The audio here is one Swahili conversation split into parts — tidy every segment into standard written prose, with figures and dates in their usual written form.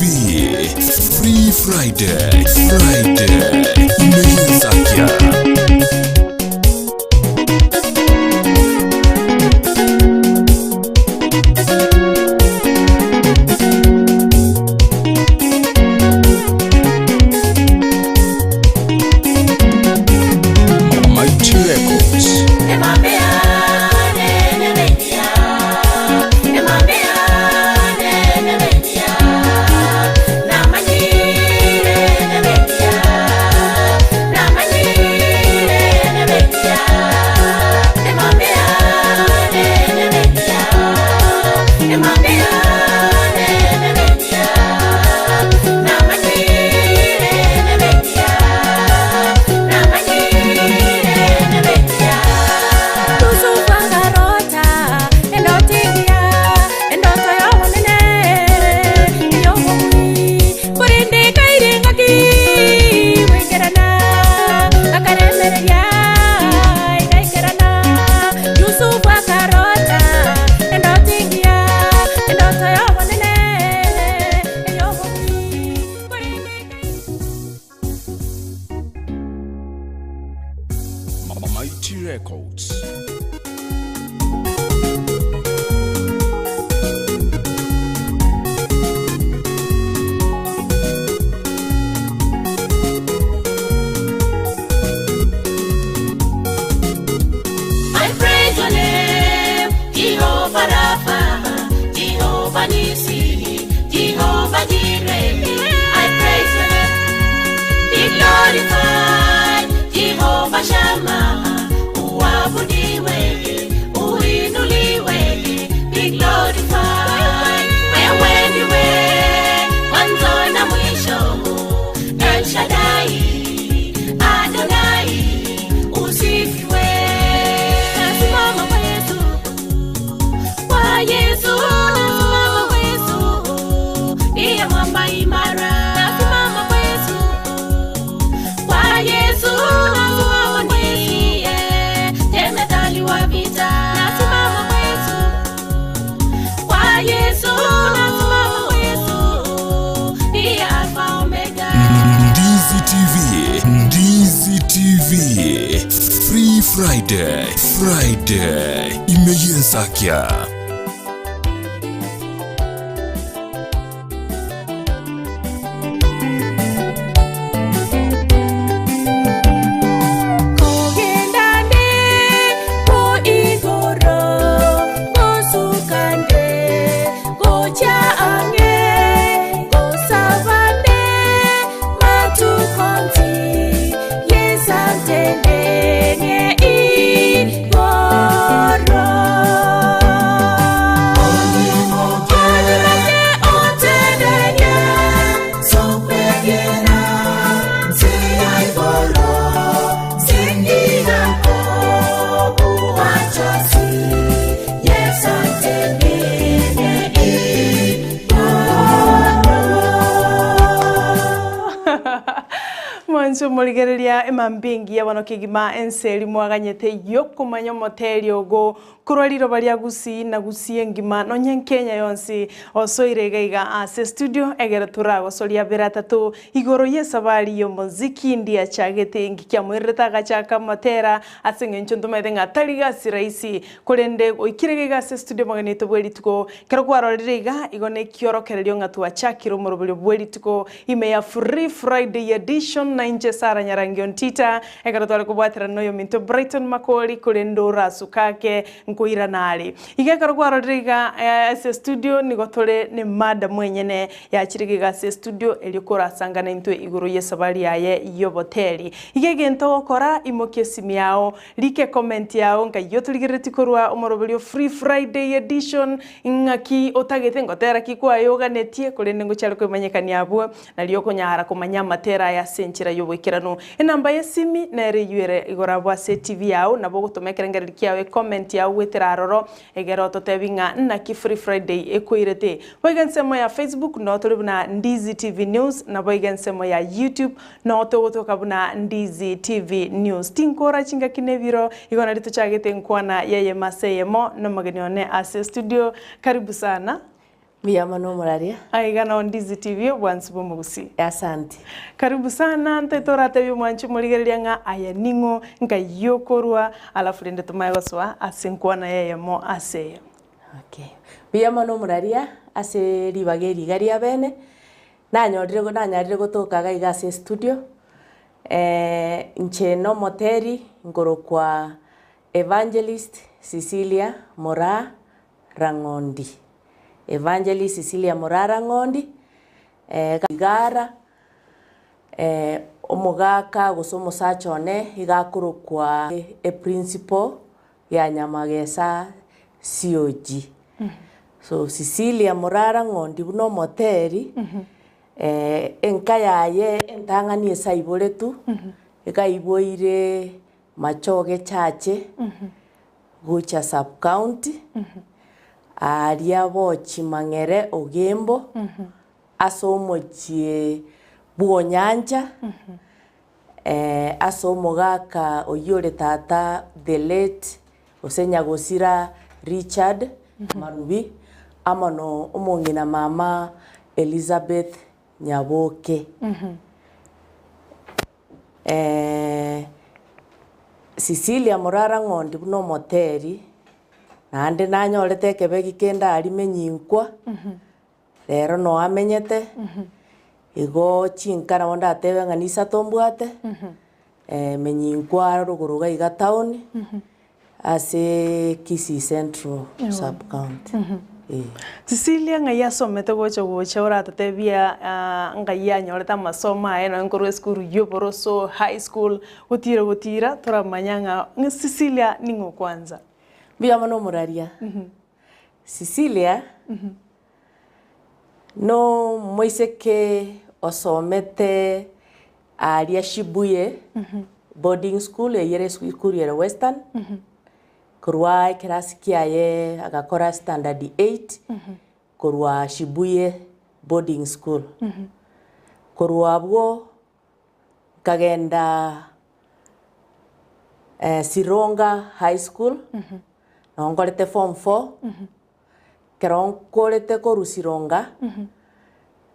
TV Free Friday Imezakia. Records. I praise your name, Jehovah Rapha, Jehovah Nissi, Jehovah Jireh. I praise your name, be glorified, Jehovah Shammah. Be glorified. When you were once on a wisho, El Shaddai, Adonai, Usifiwe. Nasimama kwa Yesu, kwa Yesu, nasimama kwa Yesu, ndiye mwamba imara. Nasimama kwa Yesu, kwa Yesu, nasimama kwa Yesu, jemedali wa vita. Nasimama kwa Yesu, kwa Yesu, nasimama kwa Yesu, ndiye Alpha Omega. Ndizi TV Free Friday Imezakia. Mwanzo muligereria emambingi y'abano kigima enseli mwaganyete yoko Momanye Omoteria ogo kurwaliro balia gusi na gusi ngima no nyenkenya yonsi osoiregaiga ase studio egera turago solia beratatu igoro yesabali yo muziki ndia chagete ngikia mwireta gachaka motera asengencho ntumethenga tariga siraisi kurende oikiregaiga ase studio maganito bwerituko kero kwaroririga igone kiorokererio ngatu achakiro murubulyo bwerituko ime ya Free Friday edition na inche Sara Nyarangi ontita egera twale kubwatira noyo minto Brighton Makoli kurendo rasukake nkuira nali igekara kwaroririga ase studio nigotore ni mada mwenyene ya chirigiga ase studio elikora sangana into iguru yesabali yaye yoboteli igegento gokora imoke simi yao like comment yao ngayotuligireti korwa umorobelio Free Friday edition ngaki otagete ngotera kikwa yoga netie kurende ngochalo kwemanyekani abwo naliyo konyara kumanya matera ya senchira yobwikirano enamba yesimi na ereyure igora bwa TV yao nabo gutumekera ngariki yawe comment yao weteraroro egero totebinga na ki Free Friday ekoirete boigansemo ya Facebook no tolibuna Ndizi TV News na boigansemo ya YouTube no togotoka buna Ndizi TV News tinkora chinga kineviro igona rito chagete nkwana yeye maseyemo no magenione ase studio karibu sana. Miyamano muraria. Aigana on Ndizi TV bwansi bomugusi. Asante. Karibu sana ntetora tebi mwanchi murigereria nga aya ningo nga yokorwa alafu rende tumaye baswa asinkwana yeye mo aseyo. Okay. Miyamano muraria ase ribageri garia bene. Nanyarire gotoka igase studio. Ncheno moteri ngoro kwa Evangelist Cecilia Mora Rangondi. Evangelist Cecilia Mora Rangondi. Gara. Omogaka gusomo sachone igakuru kwa principal ya Nyamagesa COG. So Cecilia Mora Rangondi buno moteri. Enka yaye entangani esaiboretu. Ikaiboire machoge chache. Gucha sub county. Aria bochi mangere ogembo. Asomochie buonyanja. Asomogaka oyore tata the late Osenya Gosira Richard Marubi. Amano omongina mama Elizabeth Nyaboke. Cecilia Mora Rangondi buno moteri. Nande nanyorete kebegi kenda ari menyinkwa. Rero no amenyete. Igo chinkana wanda atebe nganisa tombwate. Menyinkwa ruguru iga town. Ase Kisii Central sub county. Cecilia nga yasomete gocha uratatebia nga yanyoreta masoma eno nkuru skuru yoboroso high school gutira toramanyanga Cecilia ningo kwanza. Miyamano muraria. Cecilia no moiseke osomete aria Shibuye boarding school yere school yere Western. Kurwa kirasi kiaye agakora standard 8. Kurwa Shibuye boarding school. Kurwa bwo kagenda Sironga high school. Nongorete form 4. Keronkorete koru Sironga.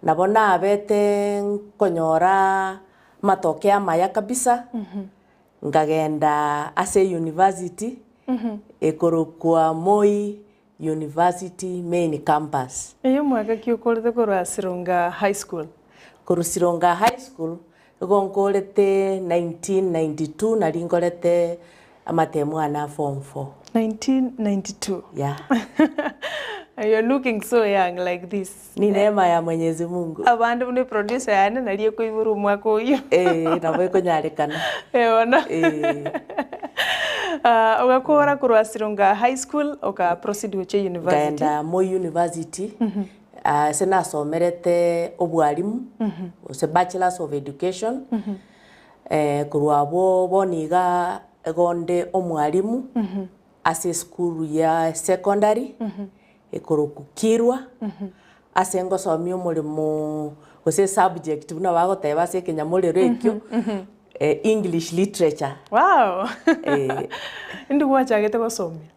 Nabona abete konyora matokea maya kabisa. Ngagenda ase university. Ekorokwa Moi University main campus. Eyo mwaka kiokorete koru Sironga high school. Koru Sironga high school. Gonkorete 1992 na ringorete amatemu ana form 4. 1992. Yeah. You're looking so young like this. Ni neema ya Mwenyezi Mungu. Abandu mune producer yana naliye kuiburu mwaka uyu. Nabwe konyarekana. Ona. Ugakora kurwa Sironga high school oka proceed uche university. Kaenda Moi University. Sena somerete obwalimu. Ose bachelors of education. Kurwa boniga egonde omwalimu. Ase school ya secondary. Ekorokukirwa. Ase ngosomia omulimo ose subject buna bagoteba se kenyamurero ekyo. English literature. Wow. Ndu wachagete gosomia.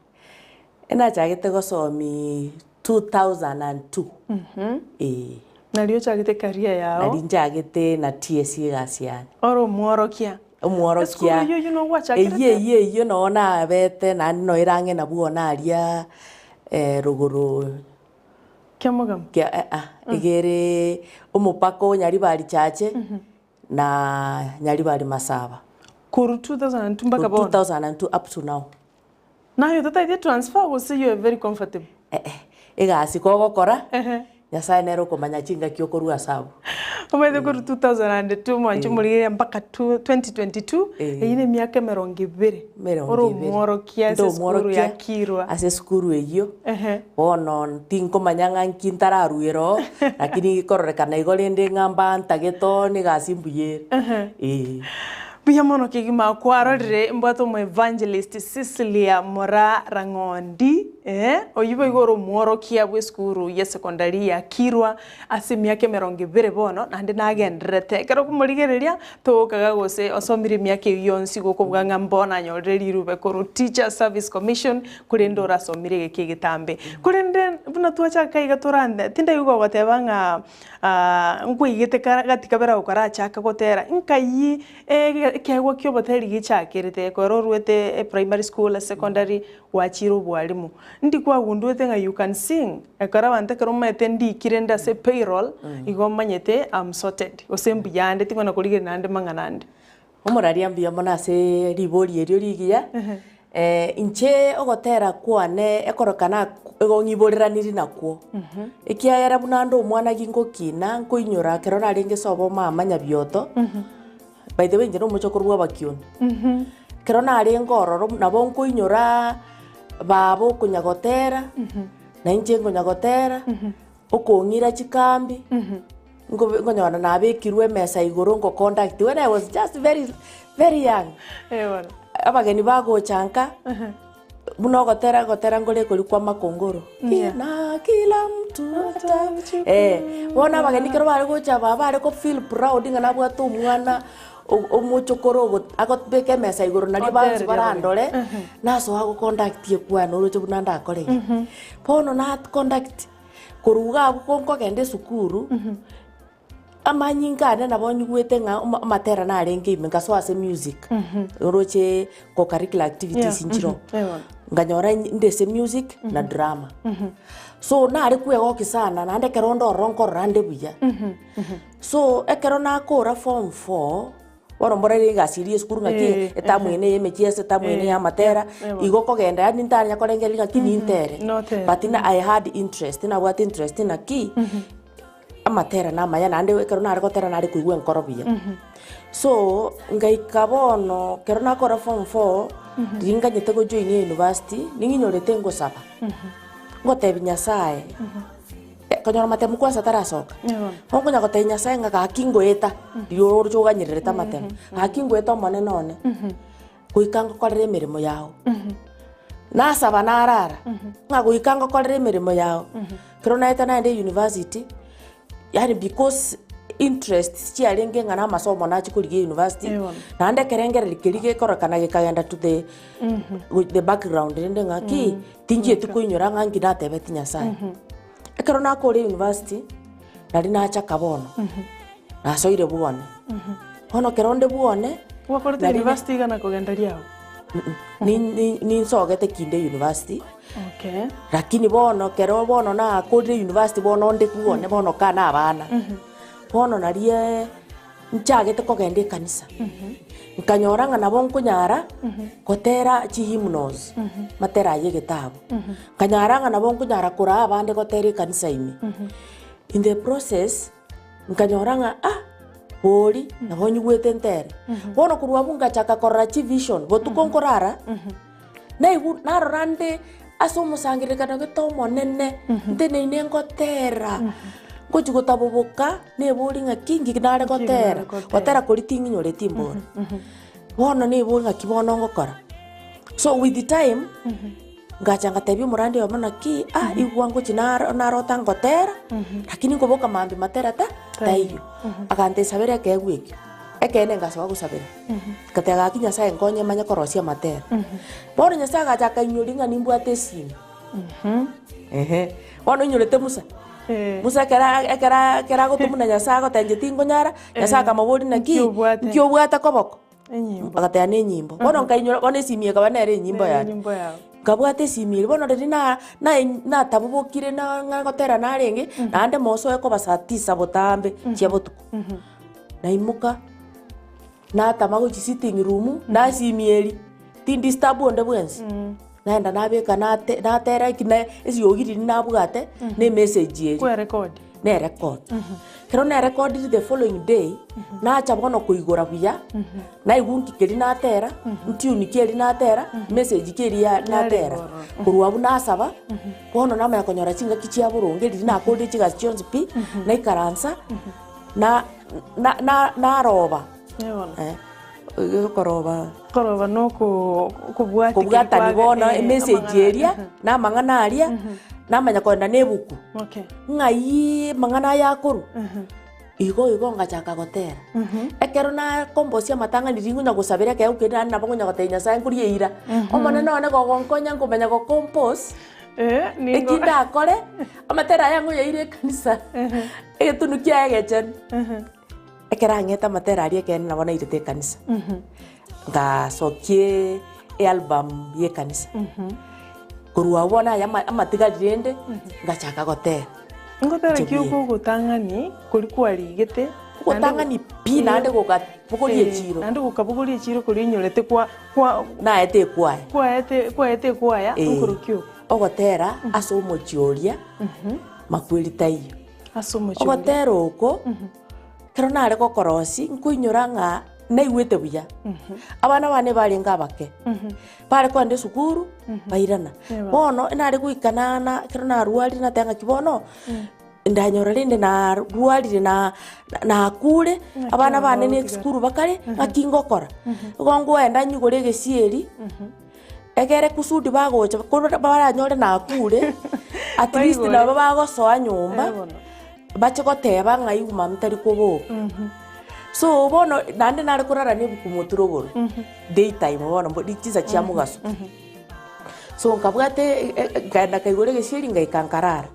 Chagete gosomi 2002. Nalio chagete career yao. Nali chagete na TSC gasiani. Oro mworokia. Omworokia. You know what chagete? Ye no na bete na no irange na buona aria ruguru. Kiamogam. Igere omupako nyari bali chache. Na nyari bali masaba. Kuru 2002 mpaka bon. 2002 up to now. Now you that idea transfer will say you are very comfortable. Igasi kogokora. Nyasaye nero komanya chinga kyokorua sabu. Omwede kuru 2002 mwanchu muligeria mpaka 2022 eyine miaka 20. Oro mworokia ase skuru ya kirwa. Ase skuru eyo. Bono tinko manyanga nkintararuero lakini kororekana igolende ngamba ntageto ni gasimbuye. Buya mono kigima kwarorire mbwato mu evangelist Cecilia Mora Rangondi oyibo igoro mworo kia bwe skuru ya secondary ya Kirwa asimi yake 20 bono nande nagendrete kero kumurigereria tokaga gose osomire myake yonsi gukubwa ngambona nyoreri rube koro Teacher Service Commission kurendo rasomire geke gitambe kurende buna tuacha kaiga turande tinda yugo gotebanga ngwigite gatika bera ukara chaka gotera inkayi kegwa kyo boteri gichakirite kororwete primary school secondary wachiro bwalimu ndi kwa gundwete nga you can sing ekara bante keromete ndi kirenda se payroll igomanyete am sorted osembu yande tingona kulige nande manganande omuraria mbia mona se ribori erio rigia inche ogotera kwane ekorokana egongiboreraniri nakwo ekiayara bunando omwana gingokina nkoinyora kero naringe sobo mamanya bioto by the way njero muchokorwa bakioni kero nari ngororo nabo nkoinyora babo kunyagotera na inche kunyagotera okongira chikambi ngonyona nabekirwe mesa igoro ngo contact when I was just very young abageni bagochanka buno gotera ngore kuri kwa makongoro na kila mtu bona abageni kero bari gocha baba ko feel proud ngana bwatu umwana omuchokoro agotbeke mesa igoro nari banzi barandore naso hago contact yekwana urocho bunanda akore pono na contact kuruga konko gende sukuru amanyingane nabonyugwete nga matera na arenge imengaso ase music uroche ko curricular activities inchiro nganyora ndese music na drama so na ari kwego kisana nande kerondo ronko rande buya so ekerona kora form 4 worombore ga serious kuru ngaki etamwene yemechiese tamwene ya matera igoko genda yani ntanya korengeri ngaki nintere but I had interest na what interest na ki amatera na maya nande kero na gotera na kuigwe nkorobia so ngaikabono kero na kora form 4 ringa nyete go join university ninginyorete ngosaba ngotebi nyasaye konyora matemu kwa satarasoka hongo nyagote nyasaye ngaka kingoeta dio rujuga nyirereta matemu akingoeta mone none kuikango korere mirimo yao nasaba narara ngaguikango korere mirimo yao kero naita nande university yani because interest chi alenge ngana masomo na chikurige university nande kerengere kirige korokana gekagenda to the background nende ngaki tinje tukuinyora ngangi natebeti nyasaye ekero na kore university nari na acha kabono na soire buone hono keronde buone wakorete university gana kugendaria ni sogete kinde university lakini bono kero bono na kore university bono nde kuone bono kana abana bono narie nchagete kogende kanisa nkanyora ngana bonko nyara kotera chihimnos matera yegetabu kanyara ngana bonko nyara kura abande kotera kanisa imi in the process nkanyora nga bori na bonyugwete ntere bono kurwa bunga chaka korra chi vision botukonkorara na igu narorande asomo sangire kana getomo nene ndene inengotera ngochugutabubuka nebori nga kingi kinare gotera kuri tingi nyore timbora bono nebori nga kibono ngokora so with the time ngachanga tebi murande yomana ki igwango chinaro narota ngotera lakini ngoboka mambi matera taiyo akante sabere kegwiki ekene ngaso gusabira katega kinya sae ngonye manya korosia matera bono nyasa gachaka inyoringa nimbwate sini bono nyorete musa kera gotumuna nyasa gotenje tingonyara nyasa kamabori naki kiobwata koboko bagate ane nyimbo bono nkainyora bono simie kabanere nyimbo ya kabwate simie bono redi na tabubokire na ngotera narenge nande moso eko basatisa botambe chia botuko na imuka na tamago chi sitting room na simieri tindi stabu onde bwensi naenda nabeka natera kina esi yogiri nabugate ne message ye kwa record kero na record the following day na chabono kuigora buya na igunki keri natera ntuni keri natera message keri ya natera kurwa buna saba bono na ma konyora chinga kichia burunge riri na kode chiga chionzi pi na ikaransa na roba koroba no kubwata ni bono message eria na mang'ana aria namanya kwenda nebuku ng'ai mang'ana yakoru igo ngachaka gotera ekero na kombosia matanga ndiringunya gusabira ke ukenda na bongunya gotenya sa nkuri eira omone none gogonkonya ngumenya go compose ekinda akore amatera yangu yaire kanisa egetunukia egechen ekera ngeta matera aria ke na bona irete kanisa nga sokie album ye kanisa kurua bona ya amatiga dirende ngachaka gotera ngotera kiuko gutangani kuri kwarigete gutangani pina ande gokabugurie chiro ande gokabugurie chiro kuri nyorete kwa na ete kwaya nkurukio ogotera asomo chioria makwirita iyo ogotera uko kero nare gokorosi nkuinyora nga naigwete buya abana bane bari ngabake bare kwande sukuru bairana bono nare guikanana kero na ruari na tanga kibono ndanyora rinde na ruari na kure abana bane ne sukuru bakare ngakingokora gongo enda nyugore gesieri egere kusudi bagocha baranyore na kure at least na bagosoa nyumba bache goteba ngai umamtari kubo so bono nande nare kurara ne bukumuturo daytime bono mbodikiza chia mugaso so nkabwate gaenda kaigore gesieri ngai kankarara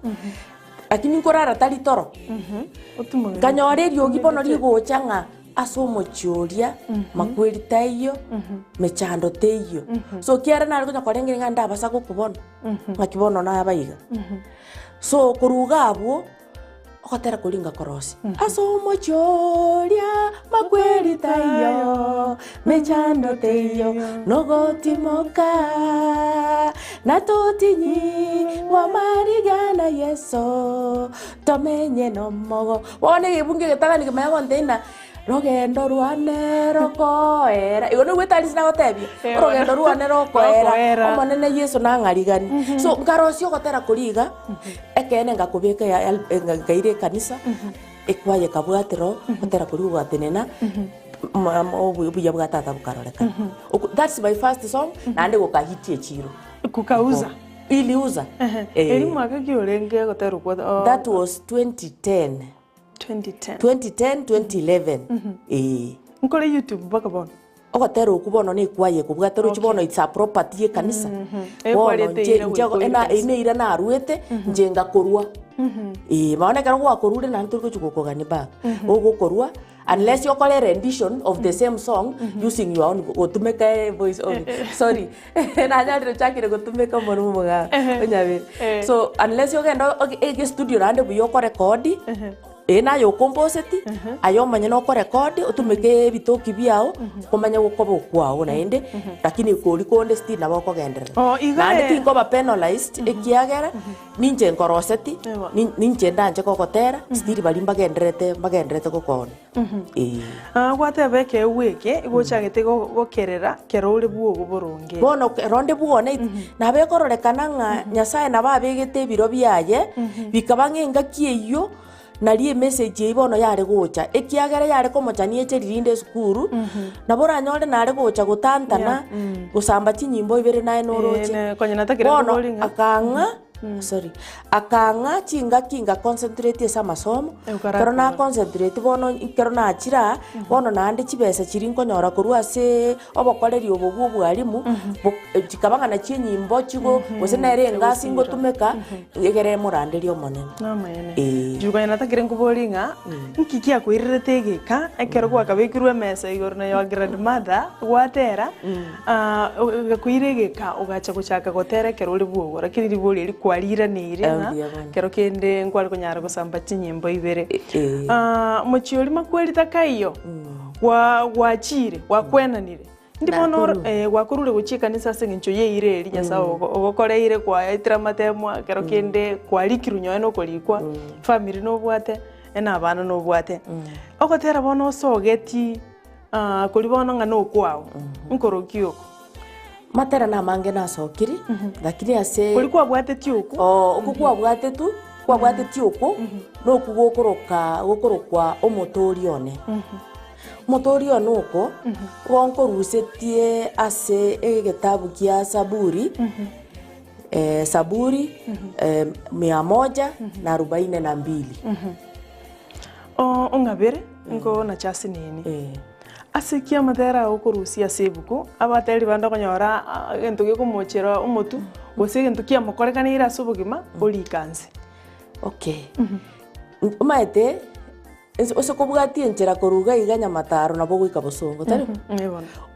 lakini nkorara tari toro kanyore riogi bono rigocha nga asomo chioria makwirita iyo mechando teiyo so kiara nare kunya korengere nganda basa gukubona ngakibono na abaiga so kuruga abo okotera kuringa korosi asomo chioria makwirita iyo mechando teiyo nogotimoka natotinyi wa marigana yeso tomenye no mogo wone gebunge getagani kemaya container rogendo ruane rokoera igo no gwetari sina gotebia rogendo ruane rokoera omonene yesu na ngarigani so ngarosio gotera kuriga ekene ngakubeka ya ngaire kanisa ekwaye kabwatero gotera kuriga atenena obuya bwatata bukaroreka that's my first song nande gokahitie chiro kukauza iliuza eri mwaka kiorenge gotera kwa that was 2010 2011 nkore YouTube bakabono ogotera okubono ne kwaye kubwatero chibono it's a property ye kanisa bono nje ena ira na ruete njenga korua maana kana kwa korure na ntuko chukokogani ba ogokorua unless you call a rendition of the same song using your own gotumeka voice sorry na nyari chakire gotumeka morumo ga onyabe so unless you genda ege studio rande buyo ko record ena yo composite ayo manya no ko record utumeke bitoki biao komanya gukobo kwao na ende lakini kuri konde sti na bako gendera na ndi tingo ba penalized ekiagera ninje nkoroseti ninje ndanje kokotera stiri balimba bagenderete kokona gwate beke weke igochagete gokerera kerore buogo boronge bono ronde buone na bekororekana nga nyasaye na babegete biro biaye bikabangenga kieyo nari message ibono yare gocha ekiagera yare komochani echeririnde skuru na bora nyore nare gocha gutantana gusamba chinyimbo ibere nae noroche bono akanga sorry akanga kinga concentrate esa masomo pero na concentrate bono kero na achira bono nande chibesa chirinko nyora korwa se obokoreri obogu bwalimu chikabanga na chinyimbo chigo gose nere ngasi ngotumeka egere muranderi omonene juga natakire nguboringa nkikia kwirerete gika ekero kwa kabekirwe mesa igorna yo grandmother gwatera gakwirigika ugacha guchaka gotera kero uri buogo lakini ribori eri kwarira nire kero kende nkwari kunyara gusamba chinyimbo ibere mochiori makwerita kaiyo wachire wakwenanire ndibono wakurure guchika ni sasa ngincho ye ire eri nyasa ogokoreire kwa itira matemwa kero kende kwarikiru nyoe no kolikwa family no bwate ena abana no bwate ogotera bono sogeti kuri bono nga no kwao nkorokio matera na mange na sokiri lakini ase kuri kwa bwate tiuko okukwa bwate tu kwa bwate tiuko no kugokoroka gokorokwa omotori one Omotoria nuko gonkorusetie ase egetabu kia Saburi Saburi 142 ong'abere ngo na chasi nini asikia matera okurusia sebuku abateri banda konyora gento gikomochera omotu gose gento kia mokorekanira subugima olikanse okay umaete ose kobwatie nchera koruga iganya mataro nabo goika bosongo tari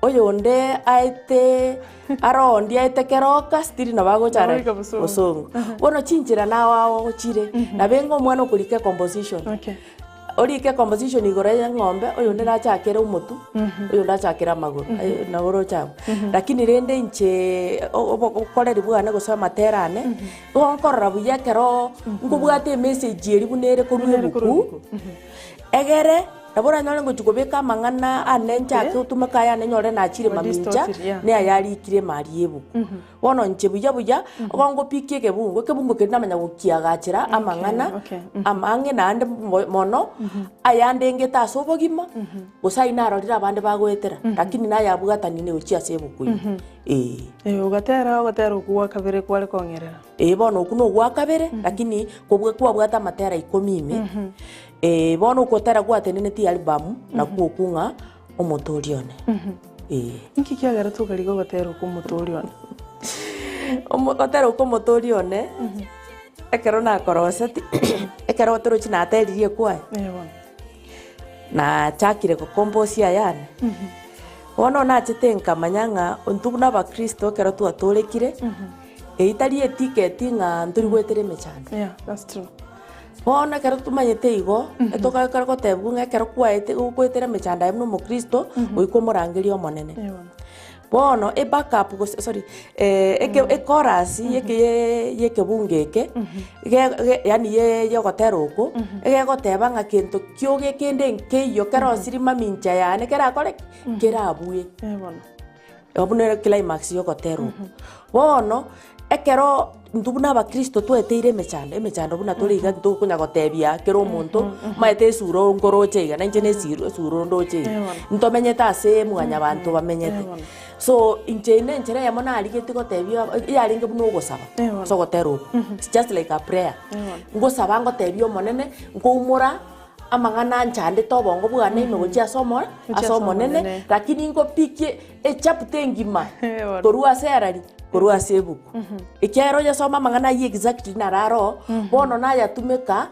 oyonde aite arondi aite keroka stiri nabagochara bosongo bono chinchira nawa ochire nabengo mwana okurike composition orike composition igora ya ng'ombe oyonde nachakera omotu oyonde achakera maguru nagoro chabo lakini rende inche okoreri bwana gosoma materane onkorora buya kero ngobwate message eri bunere koruebuku egere nabora nyore ngochukobeka mang'ana anenchake utumaka ya nenyore nachire mamincha ne ayarikire mariebu bono nche buya ogongo pikie kebungo kenamanya gokiagachira amang'ana amange nande mono ayande ngeta asobogima gosaina arorira abande bagwetera lakini naye abugata nine ochia sebuku ugatera okuwa kabere kwale kongerera bono okuno gwa kabere lakini kwabwata matera 10 bono ukotera gwateneneti album na kuokunga omotorione inki kiagera tukarigo gotera omotorione omotera omotorione ekero na koroseti ekero otero china ateririe kwae na chakire ko compose ayane bono na chitenka manyanga ontuguna ba Kristo kero tu atorekire itari etiquette nga nturi gwetere mechando that's true bono kero tumanyete igo etoka kero gotebunga kero kwaete gwetere mechanda emu mo Kristo oikomorangeria omonene bono backup sorry chorus yeke bungeke yani ye gotera oko goteba nga kento kyoge kende nkeyo kero sirima mincha yane kera kore kera abuye obunere climax yo gotera bono ekero ntubuna ba Kristo tweteire emechando buna turiga tukunya gotebia kero omonto maete suro ngoroche iga nanje ne suro ndoche ntomenyeta ase mwanya abantu bamenyete so inchene nchere yamo na aligete gotebia yaringe buno ogosaba so gotero it's just like a prayer ngosaba ngotebia omonene ngomura amang'ana nchande tobongo bwane imegochi asomonene lakini ngopikie echapute ngima korua serari korua sebuku ikiaro ya soma mang'ana yi exactly nararo bono na yatumeka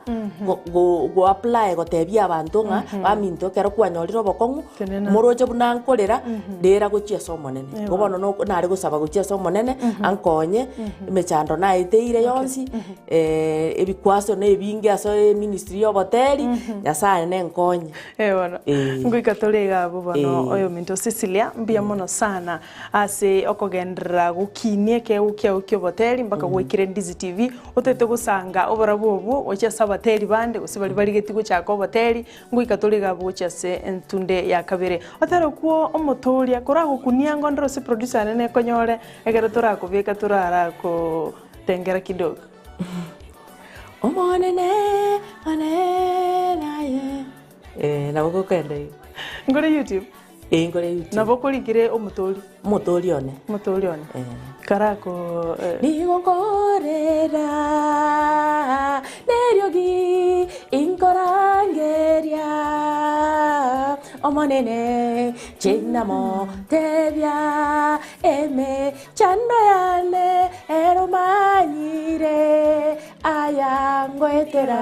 go apply gotebia abantu nga baminto kero kwanyoriro bokongu moroje bunankorera ndera gochia somonene bono no nari gosaba gochia somonene ankonye imechando na iteire yonsi ebikwaso ne ebinge aso ministry of hotel yasaye ne nkonye bono ngwikatorega bono oyo minto Cecilia mbia mono sana ase okogendra kinie ke ukyo hoteli mpaka gwikire Ndizi TV utete gusanga obora bobu ocha sabateri bande usibali bali getigo chako hoteli ngwika toliga bucha se entunde ya kabere otero kuo omotoria korago kunia ngondro se producer nene konyore egero torako beka torara ko tengera kidogo omonene naye nabo kende ngore YouTube ngore YouTube nabo kuligire omotorione karako nigonkorera neryogi inkorangeria omonene chinamo tebia eme chando yane eromanyire ayangwetera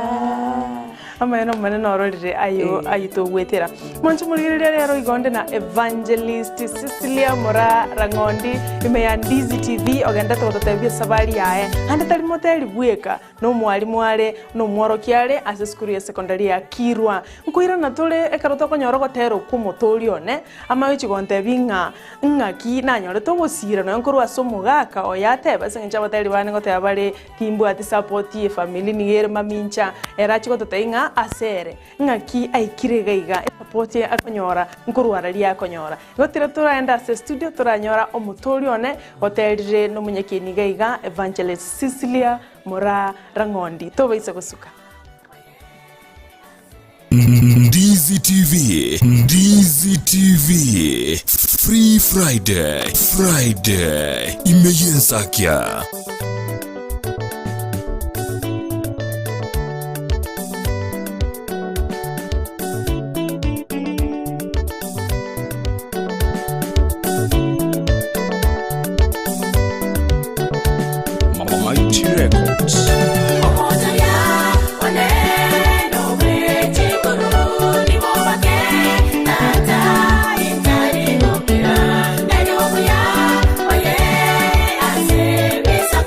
maneno ororire ayo ayito gwetera moncho murigirire rero igonde na evangelist Cecilia Mora Rangondi imeya Ndizi TV ogenda tototebia sabari yae hande tali moteli bweka no mwalimu wale no mworokiale ase skuru ya secondary ya Kirwa nkuira na tole ekaroto konyoro gotero kumotorione ama wichi gontebinga ngaki nanyore to gosira no nkuru asomugaka oyateba senja bateli bane goteba bale timbu ati support ye family nigere mamincha erachi gototeinga asere ngaki aikire gaiga support ye akonyora nkuru arali akonyora gotira turaenda ase studio turanyora omotorione hotelire no munyekeni gaiga evangelist Cecilia Mora Rangondi tobe isa gusuka Ndizi Ndizi TV, Free Friday, imeyensakia. Momanye Records. Bisa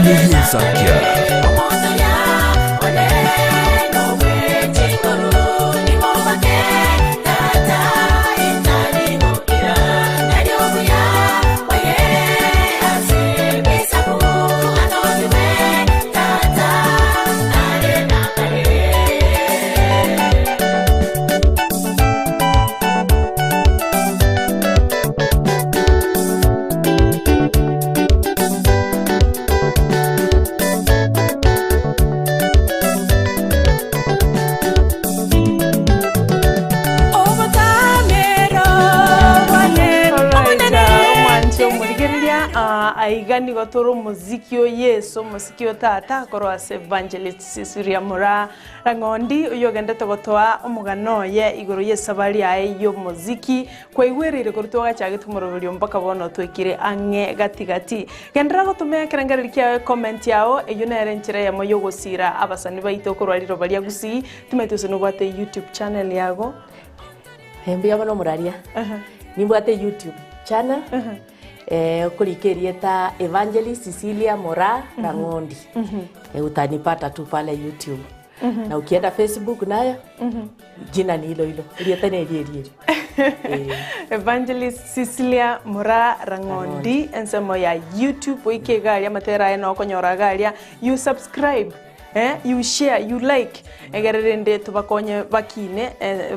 Sakia. Aigani gotoro muzikio Yesu muzikio tata koro ase evangelist Cecilia mura rangondi uyo gendete gotoa omugano ye igoro yesabari aye yo muziki kwa igwerire korutwa gachage tumurobiri mpaka bono twekire ange gati gendera gotume kerengeririkia comment yao eyo nere nchire ya moyo gosira abasani baito korwariro bari agusi tumetuse no bate YouTube channel yago hembi abano muraria nimbwate YouTube channel kurikeria ta Evangelist Cecilia Mora Rangondi. Utanipata tu pale YouTube. Na ukienda Facebook nayo jina ni hilo hilo. Ilietene. Evangelist Cecilia Mora Rangondi ensemo ya YouTube wikegalia matera eno konyora galia you subscribe. You share, you like. Egerende tubakonye bakine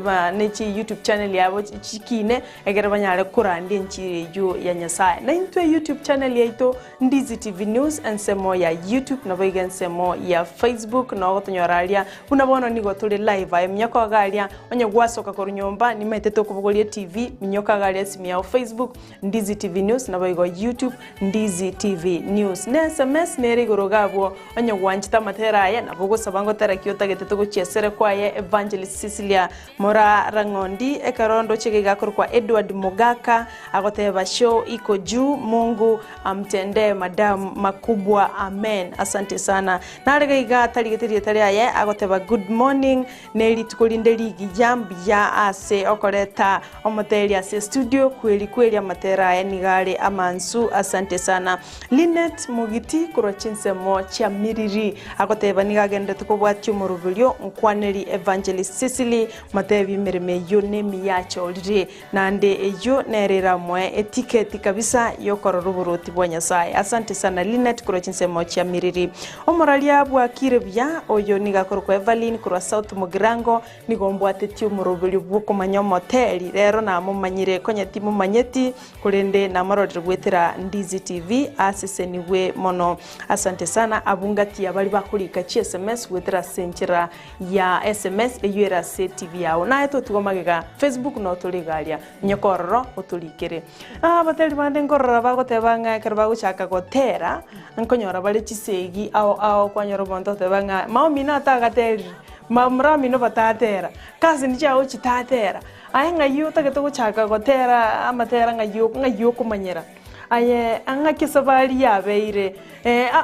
ba nechi YouTube channel yabo chikine egere banyale kurandi nchi yo ya Nyasaye. Na into YouTube channel yaito Ndizi TV News ensemo ya YouTube na boiga ensemo ya Facebook na gotonyoralia unabona nigo tuli live ay myako galia onye gwasoka ko nyomba ni meteto kubugolie TV mnyoka galia simu ya Facebook Ndizi TV News na boiga YouTube Ndizi TV News. Na SMS neri gorogabo onye gwanchita matera na bogo sabango tarakio tageteto gochiesere kwa ye Evangelist Cecilia Mora Rangondi ekarondo chege kwa Edward Mogaka agoteba show iko juu Mungu amtende madam makubwa amen. Asante sana narega iga taligeterie taliaye agoteba good morning neli tukolinde ligi jambi ya ase okoreta Omoteria ase studio kweli amatera ya nigale amansu. Asante sana Linet Mugiti kurochinse mo cha miriri agoteba nigagende tukobwatyo mu rubilyo nkwaneri Evangelist Cecilia matebi mirime yo nemi yacho rire nande ejo nerera mwe etiketi kabisa yo kororuburuti bwa Nyasaye. Asante sana Linet kurochinse mo cha miriri omoralia bwa kirebya oyo nigakorwa Evelyn kurwa South Mugirango nigombwatetyo mu rubilyo bwo Momanye Omoteria rero na mumanyire konya timu manyeti kurende na marodre gwetera Ndizi TV aseseniwe mono. Asante sana abungati abali bakulika SMS gwetera senchira ya SMS eyera TV yao na eto tugomagega Facebook no tuligalia nyokororo otulikere bateli bande ngorora bagotebanga kerba guchaka gotera nkonyora bali chisegi ao kwanyoro bonto tebanga maomina tagateri mamrami no batatera kazi njao chitatera ayenga yu tageto guchaka gotera amatera ngayo kumanyera aye anga kisabali yabeire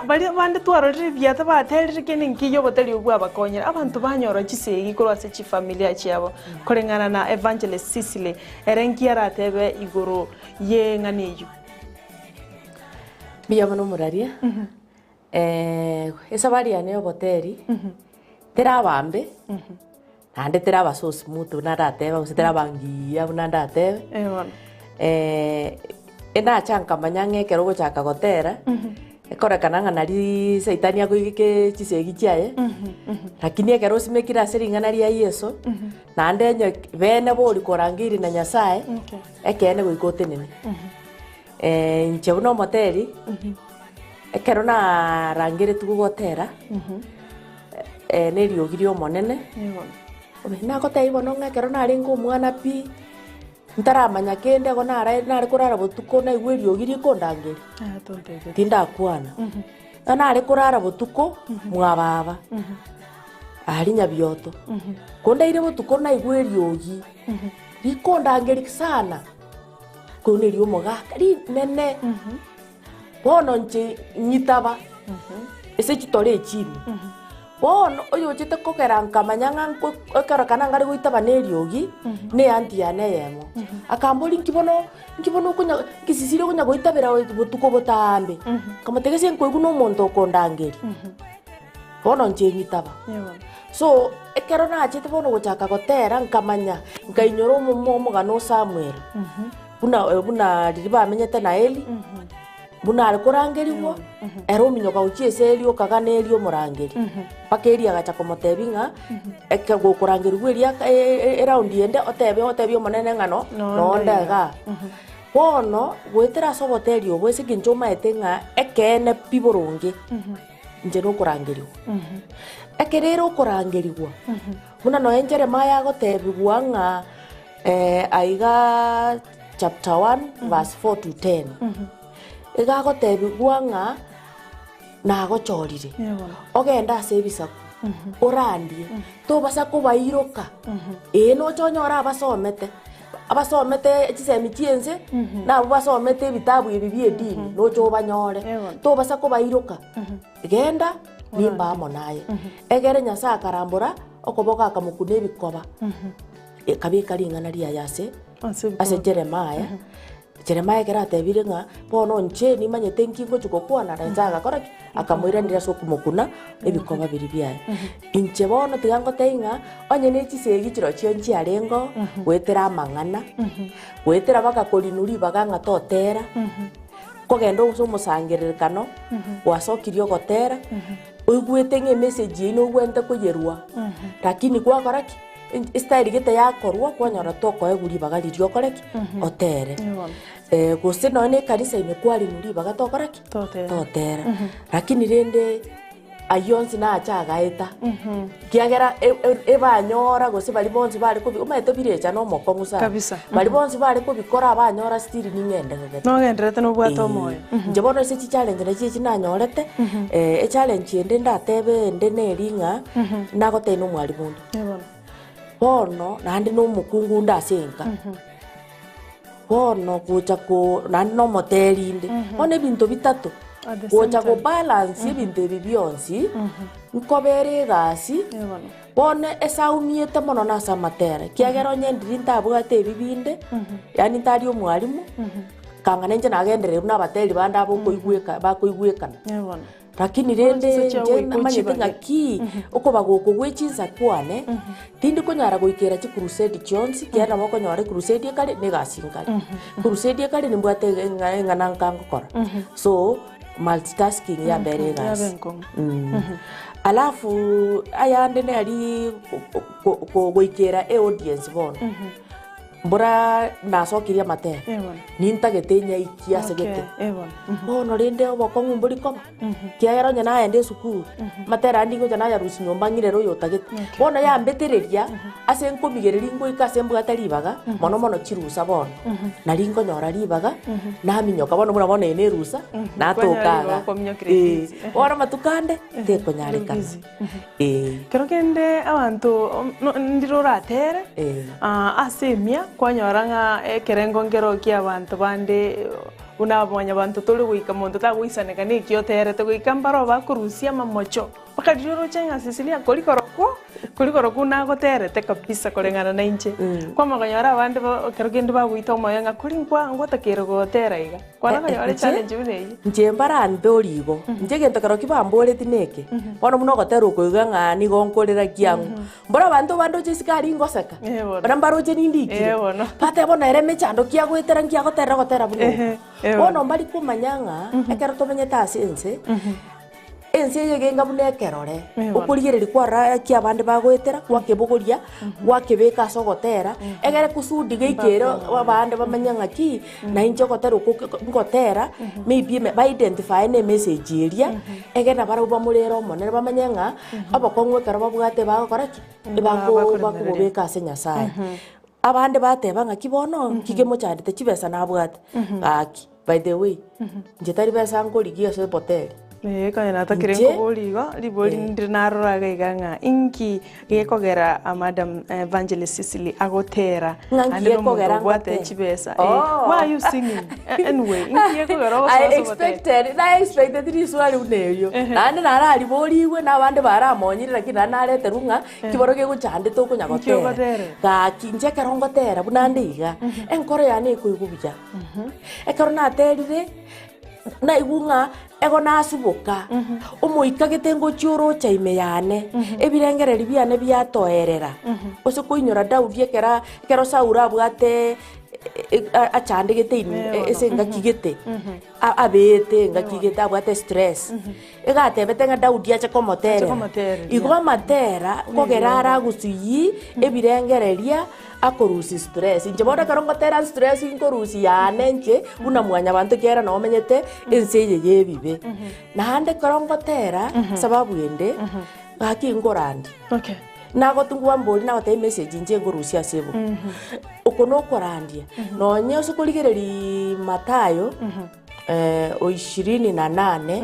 bali bande twarorire byata batelire keninki yo boteli ubwa bakonyera abantu banyoro chisegi kurwase chi familia chiabo korengana na Evangelist Cecilia erenkiara atebe igoro ye nganeyo biyamano muraria esabali ane oboteri terabambe ande teraba so smooth narateba usiterabangia unandatebe ena chanka manyange kerogo chaka gotera ekora kananga nari saitani agwike chisegi chiaye lakini ekero simekira siringana ria Yesu na andenyo bene boli korangiri na Nyasaye ekene goikote nene nchebuno Omoteri ekero na rangire tugotera neri ogirio monene na gotei bono ngekero nari ngomwana pi ntaramanya kende go nari kurara botuko na igweri ogiri kondangeri tinda kwana nari kurara botuko mwababa ari nyabioto kondaire botuko na igweri ogi rikondangeri sana koneri omogaka ri nene bono nche nyitaba ese chitore chini bono oyo ochete kokera nkamanyanga okero kana ngari goitaba neriogi ne anti yane yemo akamboli nkibono kunya kisisire kunya goitabera botuko botambe kamategese nkoigu no muntu okondangeri bono nchenyitaba so ekero na achete bono gochaka gotera nkamanya nkainyoro mugano Samuel buna riba menyete na Eli buna alikorangerigwo ero minyoka uchieseli okaganeli omurangeri pakeri agacha komotebinga ekego kurangerigwo eria around yende otebe omonene ngano nondega bono gwetera soboteri obwese kinchoma etenga ekene piboronge nje no kurangerigwo ekerero kurangerigwo buna no enjere maya gotebigwa nga aiga chapter 1 verse 4 to 10 egagotebigwa nga nagochorire ogenda ase ebisaku orandie tobasa kubairoka no chonyora abasomete chisemi chiense nabo basomete ebitabu ebi byedini nocho banyore tobasa kubairoka genda nimba amo naye egere Nyasaye akarambura okoboka akamukuna ebikoba kabika ringana ria yase ase Jeremiah keratebire nga bono nche nimanyete nkingo chukokwana nzaga koraki akamwira ndira sokumukuna ebikoba biri byaye inche bono tigango teinga onye nechisegi chiro chionchi arengo gwetera amang'ana gwetera bakakorinuri baganga totera kogenda umusangiririkano wasokirio gotera oigwete nge message ino gwente kuyerwa lakini kwa koraki style gete yakorwa kwanyora toko eguri bagaririo koreki otere gose no ne kanisa ine kwari muri bagatokoreki totera lakini rende ayonsi na achaga eta kiagera ebanyora gose bali bonzi bali kubi umaete birecha no mokongusa bali bonzi bali kubikora abanyora stili ningende no genderete no bwato moyo njebono ese challenge na chichi nanyorete challenge ende ndatebe ende neringa nagote no mwali bundu bono nandi no mukungu ndasenga bono kucha ko nandi no moteri inde one bintu bitatu kucha ko balance bintu byonsi nkobere gasi bono esaumiete mono na samatera kiagero nyendiri ntabwate bibinde yani ntari omwalimu kangana nje nagendere n'abateri banda bo koigwekana lakini rende njena manyete ngaki uko bagoko gwechinza kwane tindi konyara goikera chi crusade chonsi kiana moko nyore crusade kale negasingale crusade kale nimbwate ngana nkangokora so multitasking ya beregas alafu ayande ne ali ko goikera audience bono mbura nasokiria matera nintagetenya ikia segete bono rende obokongu mburi koba kiagero nyana ende sukuru matera ndingo jana ya rusi nyomba ngirero yotagete bono ya mbetereria ase nkomigereri ngo ikase mbwa taribaga mono chirusa bono naringo nyora ribaga na minyoka bono mura bono ene rusa na tokaga ora matukande te konyareka kero kende abantu ndirora tere asemia kwanyoranga ekerengo ngero kia abantu bande unabonye abantu tuli guika muntu tagwisaneka nikyo terete guika mbaro bakurusia mamocho bakajiro chenga Cecilia kulikoro nago terete kabisa kolengana na inche kwa maganyora abandi kero kende bagwita omoyenga kulinkwa ngotakero gotera iga kwana kanyora challenge uneyi nje mbara ndorigo nje gento kero kibambore tineke bono muno gotero kuiga ngani gonkorera kiangu mbora bantu bando chisikari ngoseka bara mbaro je nindikire pate bono ere mechando kia gwetera ngia gotera buno bono mbali kumanyanga ekero tomenyeta asense ense yegenga bunekerore okurigireri kwara kia bande bagwetera kwakebuguria gwakebeka sogotera egere kusudi geikero abande bamanyanga ki na inje gotera ngotera maybe by identify ne message eria egena baruba murero monere bamanyanga abakongwe karaba bwate bagokora ki bakubeka ase Nyasaye abande bateba ngaki bono kigemo cyandite kibesa nabwate aki by the way nje tari besa ngorigia se poteri Kana natakire kuboligo liboli ndinarora iganga inki gekogera Madam Evangelist Cecilia agotera ande no bwate chibesa why you singing anyway inki gekogera I expected this wali uneyo nande narari boliwe nabande baramonyirira kina narete runga kiboroge guchande to kunyagotera ga kinje kerongotera bunande iga enkore yani kuigubuja ekaro naterire na igunga ego nasubuka umuika gitengo cyuro chaime yane ebirengereri byane byatoerera ose kuinyora Daudi ekera kero Saura bwate achande giteini ese ngakigete abete ngakigete abwate stress egatebete nga Daudi ache komotera igwa matera kogerara gusuyi ebirengereria akorusi stress inje boda karongotera stress inkorusi yane nje una mwanya bantu kera no menyete enseye yebibe nahande karongotera sababu ende gaki ngorandi okay nago tungwa mboli nago tay message nje ngorusi asebo ukono korandia no nyeso kuligereri Matayo o 28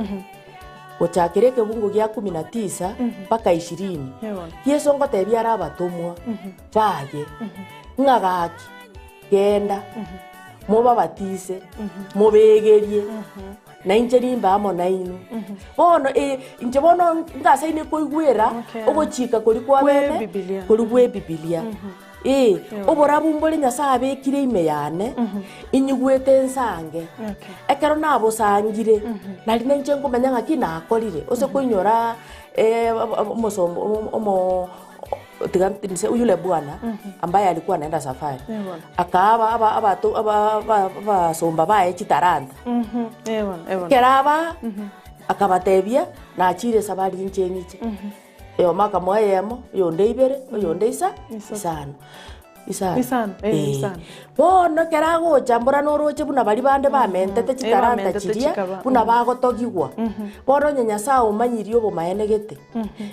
Ochakireke bungu gya 19 paka 20 Yesu ngotebya arabatumwa baye ngagaki genda muba batise mubegerie na injerimba amo nainu bono inje bono ngasaine koigwera ogochika kuri kwa bene kuri gwe Biblia obora bumbole Nyasaye abekire ime yane inyugwete nsange ekero nabo sangire nari nenje ngomenya ngaki nakorire ose kuinyora omo tigantinse uyule bwana ambaye alikuwa anaenda safari akaaba aba somba bae chitaranta keraba akabatebia na achire sabari njengiche yo maka moyemo yonde ibere yonde isano bono kerago chambura noroche buna bari bande bamentete chitaranta chiria buna bagotogigwa bono Nyasaye umanyirio bomaenegete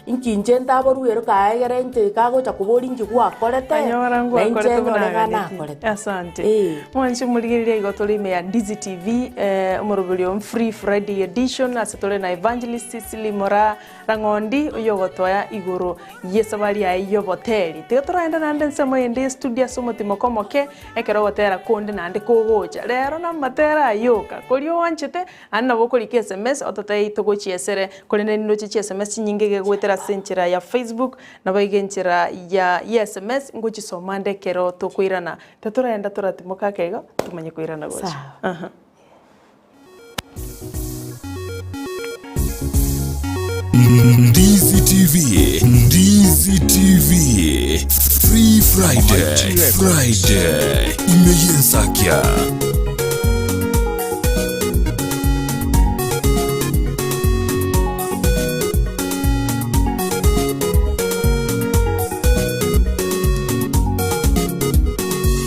inkinje ndabo ruero kaegere nte kagocha kubori ngigwa korete na inje ngorega korete asante mwanchi muligiriria igotolime ya Ndizi TV umurubulio Free Friday edition asitole na Evangelist Cecilia Mora rangondi uyogotoya iguru yesabari ya yoboteri teotoraenda nande nsemo ende studio somotimo komoke ekero gotera konde nande kogocha rero na matera yoka korio wanchete anna bokolike SMS ototai togochiesere kolene ninochi SMS nyinge gegwetera senchira ya Facebook na baigenchira ya SMS ngochi somande kero tokwirana teotoraenda toratimoka kego tumanye kwirana gocha Ndizi TV, Ndizi TV, Free Friday, imeyensakia.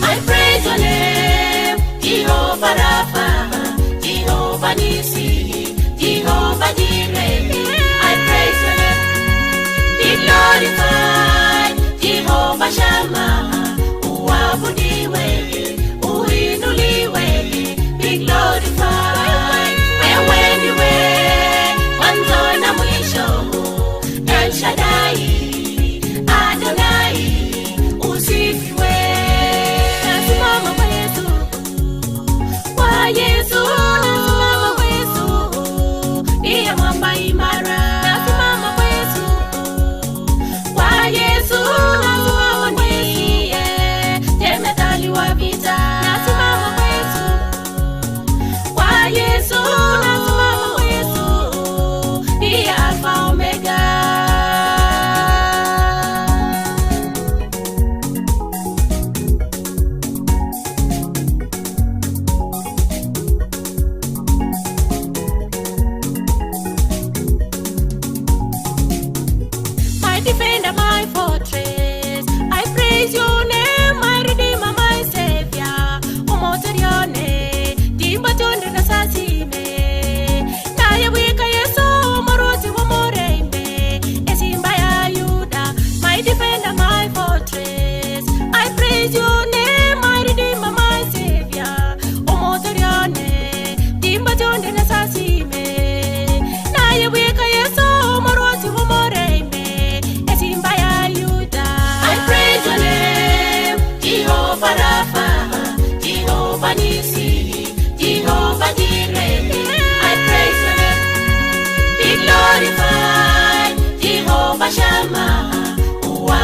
I praise your name, Jehovah Rapha, Jehovah Nissi, Jehovah Jireh. Glorified, Jehovah Shammah, uabudiwe, uinuliwe, be glorified. Wewe ndiwe mwanzo na mwisho, El Shaddai, Adonai, usifiwe. Nasimama kwa Yesu, kwa Yesu, nasimama kwa Yesu, ndiye mwamba imara. Nasimama kwa Yesu, kwa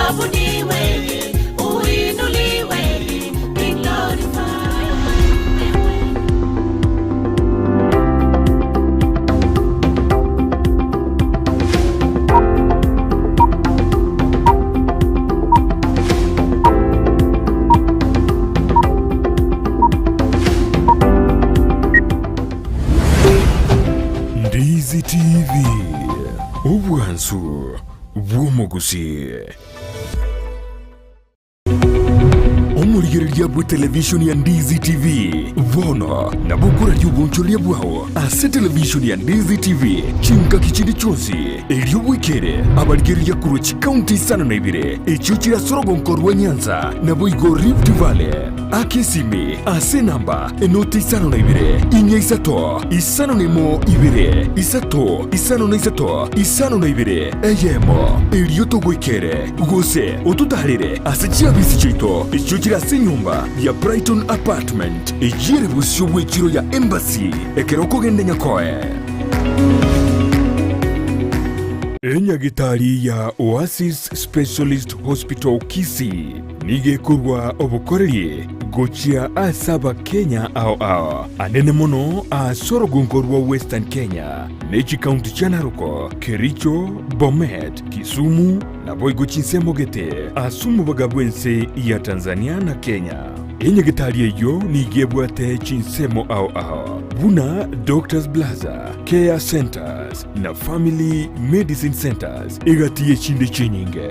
uabudiwe, uinuliwe, be glorified. Ndizi TV, ubwansu bw'omugusi. Omurigereria bwa televishoni ya Ndizi TV bono na bukura ry'ubunchoria bwaho ase televishoni ya Ndizi TV chinka kichindi chonsi ery'obwikere abarigereria kuruchi county isano na ibire ekyo kirasorogonko rwa Nyanza na boigo Rift Valley akesimi ase namba enoti isano na ibire inya isato isano nemo ibire isato isano na isato isano na ibire eyemo eryotogwikere gose otutarire ase chiabisi chito ekyo kirase nyumba ya Brighton Apartment ejire busyo bw'ekiro ya Embassy ekeroko gende nyakoe enyagitari ya Oasis Specialist Hospital Kisii nigekorwa obukoreri gochia asaba Kenya ao anene mono asorogongo rwa Western Kenya nechi county cha Narok, Kericho, Bomet, Kisumu na boigo chinsemo gete asumu bagabwense ya Tanzania na Kenya. Enyagitari eyo nigebwate chinsemo ao buna Doctors Plaza, Care Centers na Family Medicine Centers igatiye chinde chenyinge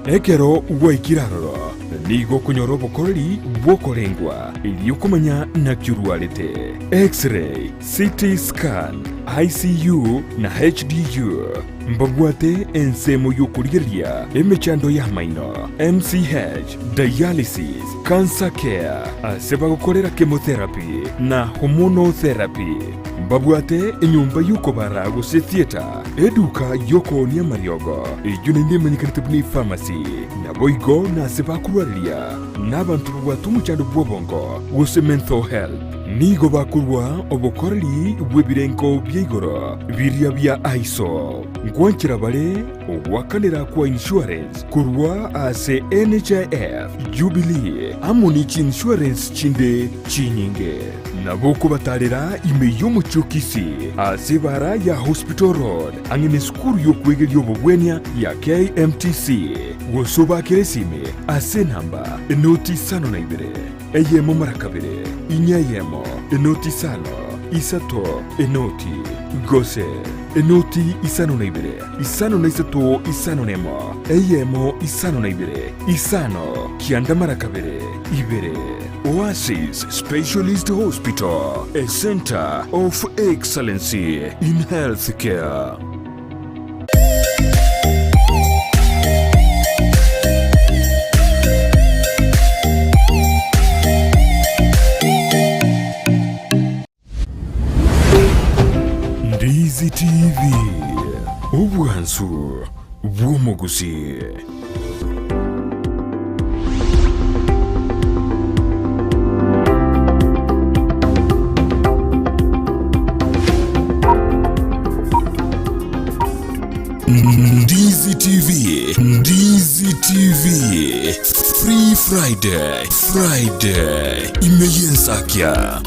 ekero waikiraroro nigo kunyoro bokoreri bwokorengwa iliyokumanya na kyurwalete X-ray, CT scan, ICU na HDU mbabwate ensemo yokurigeria emechando ya maino MCH, dialysis, cancer care aseba gukorera chemotherapy na hormonotherapy mbabwate enyumba yukobara gose theater eduka yokonia mariogo ijunende manyikanitibuni pharmacy na boigo na aseba kurwaria n'abantu babwate umuchando bwobongo gose mental health nigo bakurwa obukoreri bw'ebirengo by'igoro biria bya ISO nkwanchira bale obwakanira kwa insurance kurwa ase NHIF Jubilee amoni chi insurance chinde chinyinge nabo kubatarira ime yomuchokisi ase bara ya Hospital Road angene skuru yokwegeria obugwenya ya KMTC wosoba keresime ase namba enoti sano na ibere eyemo marakabere inyayemo enoti sano isato enoti gose enoti isano na ibere isano na isato isano nemo eyemo isano na ibere isano kianda marakabere ibere Oasis Specialist Hospital, a center of excellency in healthcare. Ndizi TV, ubwansu bw'omugusi. Ndizi TV, Ndizi TV, Free Friday, imeyensakia.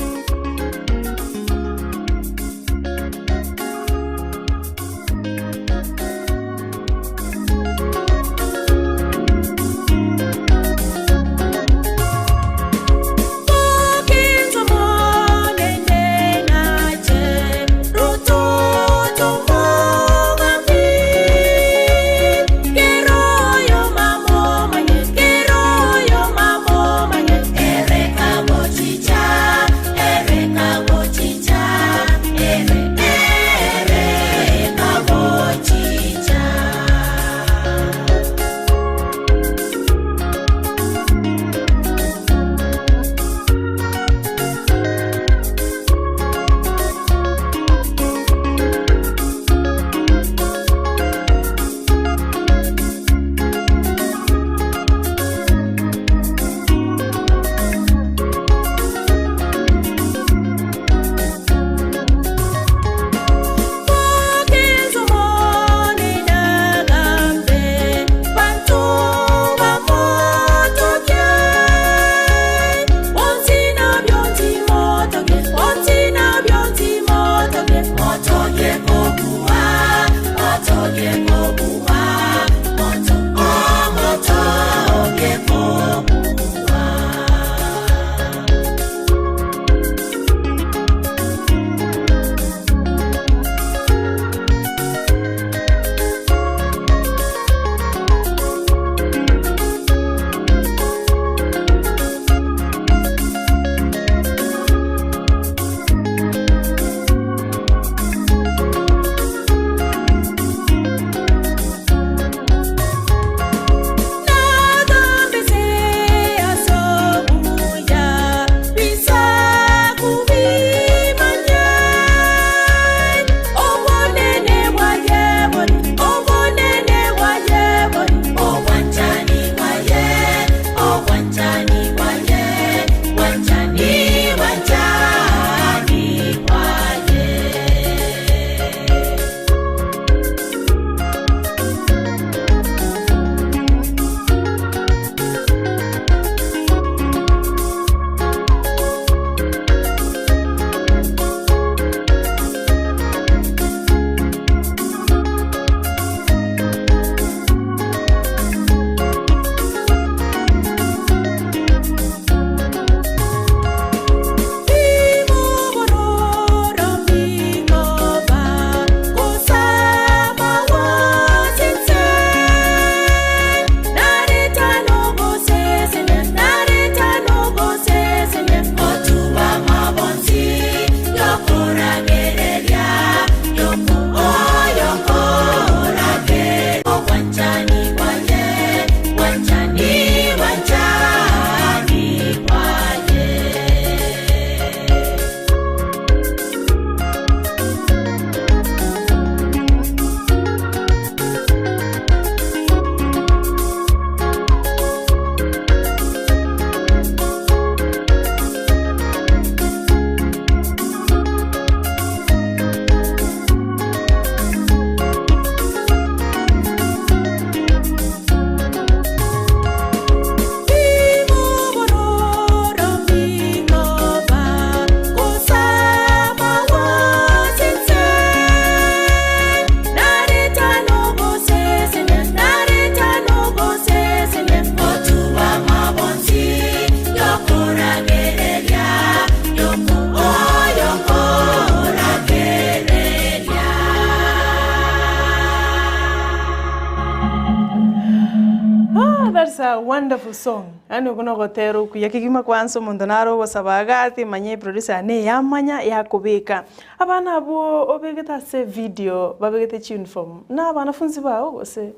That's a wonderful song. Ano kuno gotero kuya kigima kwanso mundu naro wasabagati manye producer ne yamanya yakubika. Abana abo obegeta se video babegete tune form. Na banafunzi bao gose.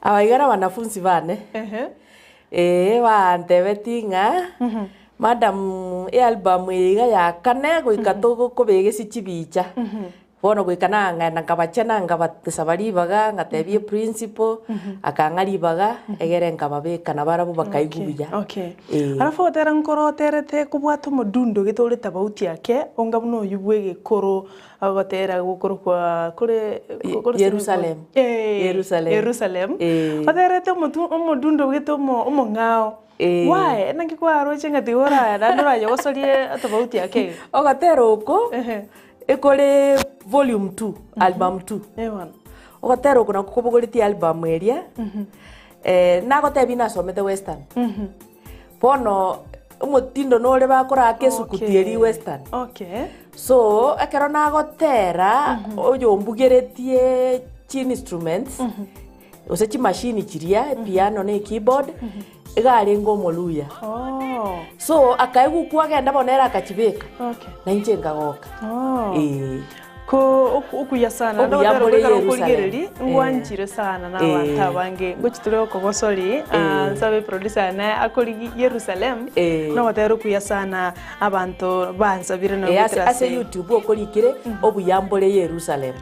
Abaigara banafunzi bane. Bantebetinga. Madam album iga ya kane goika to kobegesi chibicha. Bono goikana ngana kabachana ngabatesabari baga ngatebie principal akangari baga egere nkababeka nabarabu bakaigubuya. Okay. Arafu otera nkoro terete kubwato modundo gitore tabauti yake onga buno yubwege koro agotera gukoro kwa kure Jerusalem. Jerusalem. Oterete modundo gito mo ngao. Why? Nangi kwa roche ngati ora na ndora yogosorie tabauti yake. Ogatero uko. Ekole volume 2, album 2. Ogatero kuna kukobogoliti album area. Nagotebi nasomete western. Pono umutindo nole bakora akesukutieri western. Okay. So akero nagotera oyo mbugeretie chin instruments. Osechi machine chiria piano ne keyboard. Igari ngomoluya. So akaigu kwagenda bonera akachibeka. Na inche ngagoka. Ko ukuya sana ndo ndero kuligereri ngwanchire sana na abantu bange ngochitire ko gosori sabe producer na akoli Jerusalem no batero kuya sana abantu bansabire no bitrase ase YouTube okolikire obuyambole Jerusalem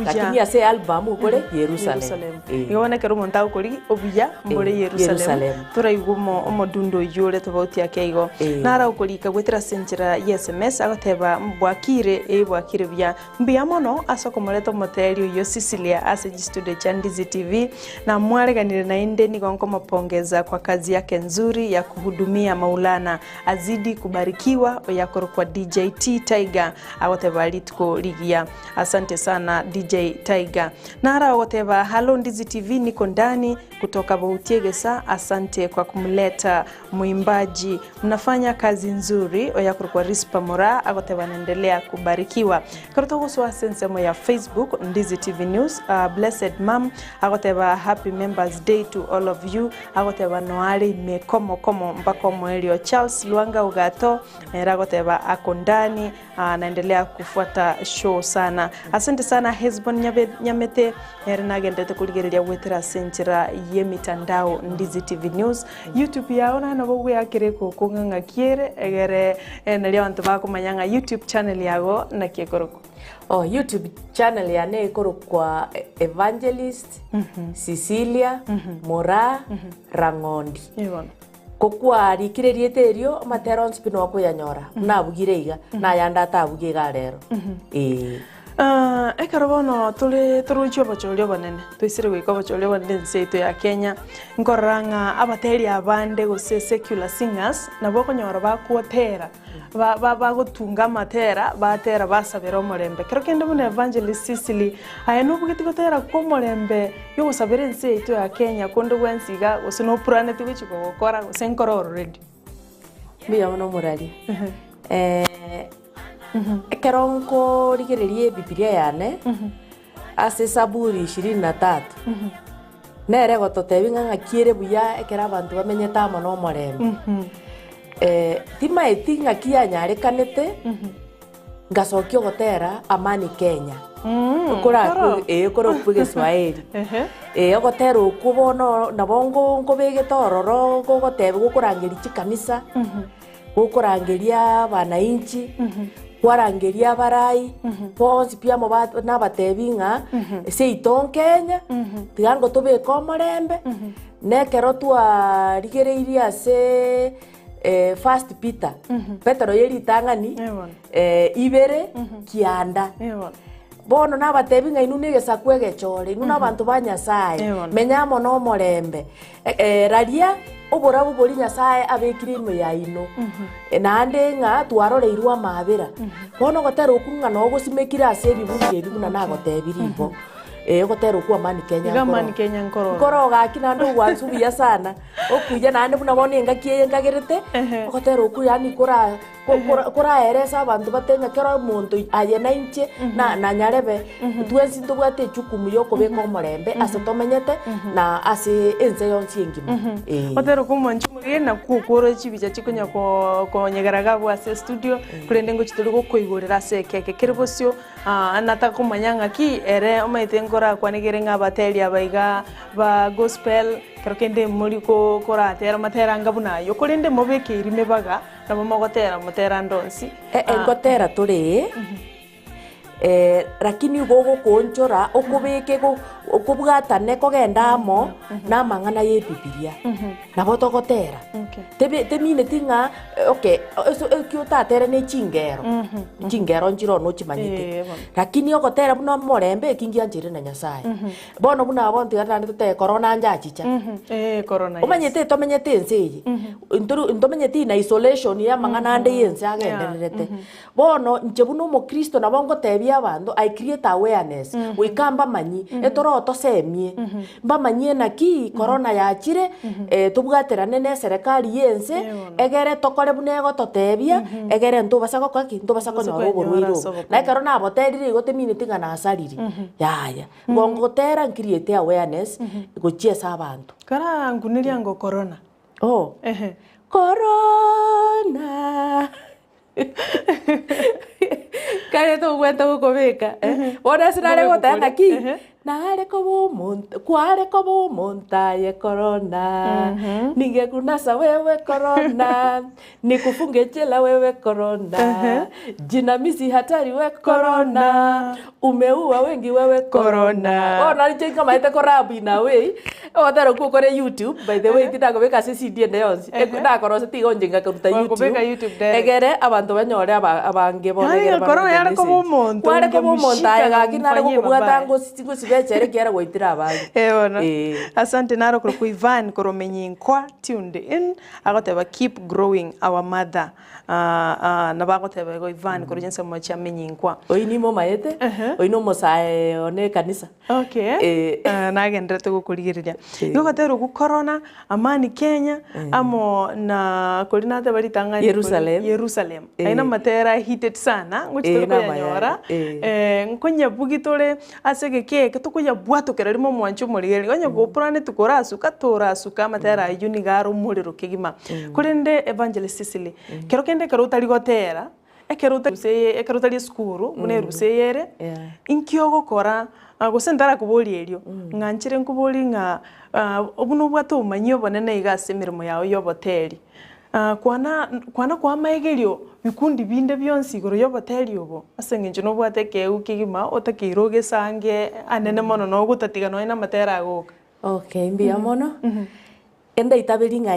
lakini ase album okole Jerusalem yone kero monta okoli obuya mbole Jerusalem turaigumo omodundo yore tobauti akeigo nara okolika gwetira senjera SMS agoteba mbwakire bwakire bya Biamono asoko moleto moterio yo Cecilia ase studio cha Ndizi TV na mwareganire na inde ni gonko mapongeza kwa kazi yake nzuri ya kuhudumia Maulana azidi kubarikiwa oyakoro kwa DJ Tiger awoteba litko ligia. Asante sana DJ Tiger. Nara awoteba Hello Ndizi TV niko ndani kutoka Bautiegesa. Asante kwa kumleta muimbaji, mnafanya kazi nzuri oyakoro kwa Rispa Mora awoteba naendelea kubarikiwa. Karotogo sensemo ya Facebook Ndizi TV News. Blessed Mom agoteba happy Members Day to all of you. Agoteba noari mekomo mpako mwelio Charles Luanga Ugato agoteba akondani naendelea kufuata show sana. Asante sana Hezbon Nyamete nagendete kuligerelia wetera senchira ye mitandao Ndizi TV News. YouTube yaona na bogu yakireko kunganga kiere egere nali abantu bakumanyanga YouTube channel yago na kiekoroko. YouTube channel ya nekoro kwa Evangelist Cecilia Mora Rangondi. Kokwa rikirerie terio materon spino ko yanyora nabugire iga na yanda tabugiga rero ekarobono turucho bacholio banene twisire gwiko bacholio banene seito ya Kenya nkoranga abateri abande go secular singers nabo konyora bakuotera bagutunga matera batera basabira omorembe kero kende bune Evangelist Cecilia ayeno bugiti gotera ko omorembe yo gusabira seito ya Kenya kondo gwensiga gusino planet wichiko gukora gusenkoro already biya no murali Keronko rigererie Biblia yane ase Saburi 23 nere gototebi ng'akiere buya ekera abantu bamenyeta mono morembe tima etinga kianyare kanete ngasokyo gotera amani Kenya okora kuge Swahili ogotera okubono nabongo nkobege tororo gogotebi gokorangeri chikanisa gokorangeria bananchi kwarangeria barai ponsi pia mo nabatebinga seito Kenya tigango tobeka omorembe nekero twa rigereiria ase First Peter Petero yeri tangani ibere kianda bono nabatebinga inu negesa kwegechore inu nabantu banyasaye menyamo no morembe raria oborabu bori nyasaye abekire imo ya ino nande nga twaroreirwa mabera bono gotera okunga no gosimekira ase ebibuge ebiguna nagotebiribo Ogotera okwa Amani Kenya. Iga Amani Kenya nkoro. Nkoro gaki nando gwansubia sana. Okuja nande buna bone engakie engagerete. Ogotera okwa yani kora eresa abantu batenya kero muntu ayena inche na nyarebe twensi ndubwate chukumu yokobeka omorembe ase tomenyete na ase ense yonsi engima. Otero kumonchi muri na kukoro chibicha chikonya ko nyegaraga bwa ase studio kurende ngo chituri gokoigorera ase keke kerebosio anata kumanyanga ki ere omaite ngora kwanegere ngabateli abaiga ba gospel kero kende muri ko koratera matera ngabuna yo kurende mobeke irime baga na momogotera motera ndonsi engotera turi lakini gogo konchora okubeke okubwatane kogendamo na mangana ye Biblia na botogotera temine tinga okay eso kyutatere ne chingero njiro no chimanyite lakini ogotera buno morembe kingia njire na Nyasaye bono buna bonti gatande tute corona njachicha corona omanyete tomenyete enseyi ntomenyete na isolation ya mangana ande yense agenderete bono nche buno mo Kristo na bongo tebia abandu I create awareness wikamba manyi etoro tosemie mbamanyi na ki corona ya chire tubwatera nene serikali yense egere tokore bunego totebia egere ntubasa kokaki ntubasa konyoro oborwiro na corona aboterire gotemine tinga na asariri yaya ngongo tera create awareness gochiesa abantu kara nguniria ngo corona corona kare to gweta gukobeka ora sirare gotanga ki nare kobo monta ye corona ningekunasa wewe corona nikufunge chela wewe corona jinamizi hatari we corona umeua wengi wewe corona ona nje kama ite korabu na we otaro kukore YouTube by the way tidagobeka CCD ndeyonsi ekudakoro tigonjenga kuruta YouTube egere abantu banyore abange bonegere corona yare kobo monta kware kobo monta gakina gukubwatango sibechere kiara goitira abange bona asante naro ku Ivan koromenyinkwa tuned in agoteba keep growing our mother na bagoteba go Ivan korojensa mocha menyinkwa oinimo maete oino mosae one kanisa nagendera tugukurigiriria gogotero ku corona Amani Kenya amo na korinate baritanga Jerusalem aina matera heated sana ngochitoko yanyora nkonya bugitore asege keke tukuya bwato kerarimo mwancho murigeri gonya goprane tukorasuka torasuka matera yunigaro muriro kigima kurende evangelist Cecilia kero kende kero utarigotera ekerutari skuru mune ruseyere inkiogo kora gusendara kuboli elio nganchire nkuboli nga obuno bwato umanyo bonene igase mirimo yawe yoboteri kwana kwa maegerio bikundi binde byonsi igoro yoboteri obo asengenje no bwateke ukigima otakiroge sange anene mono no gutatiga no ina matera agoka mbia mono enda itabiringa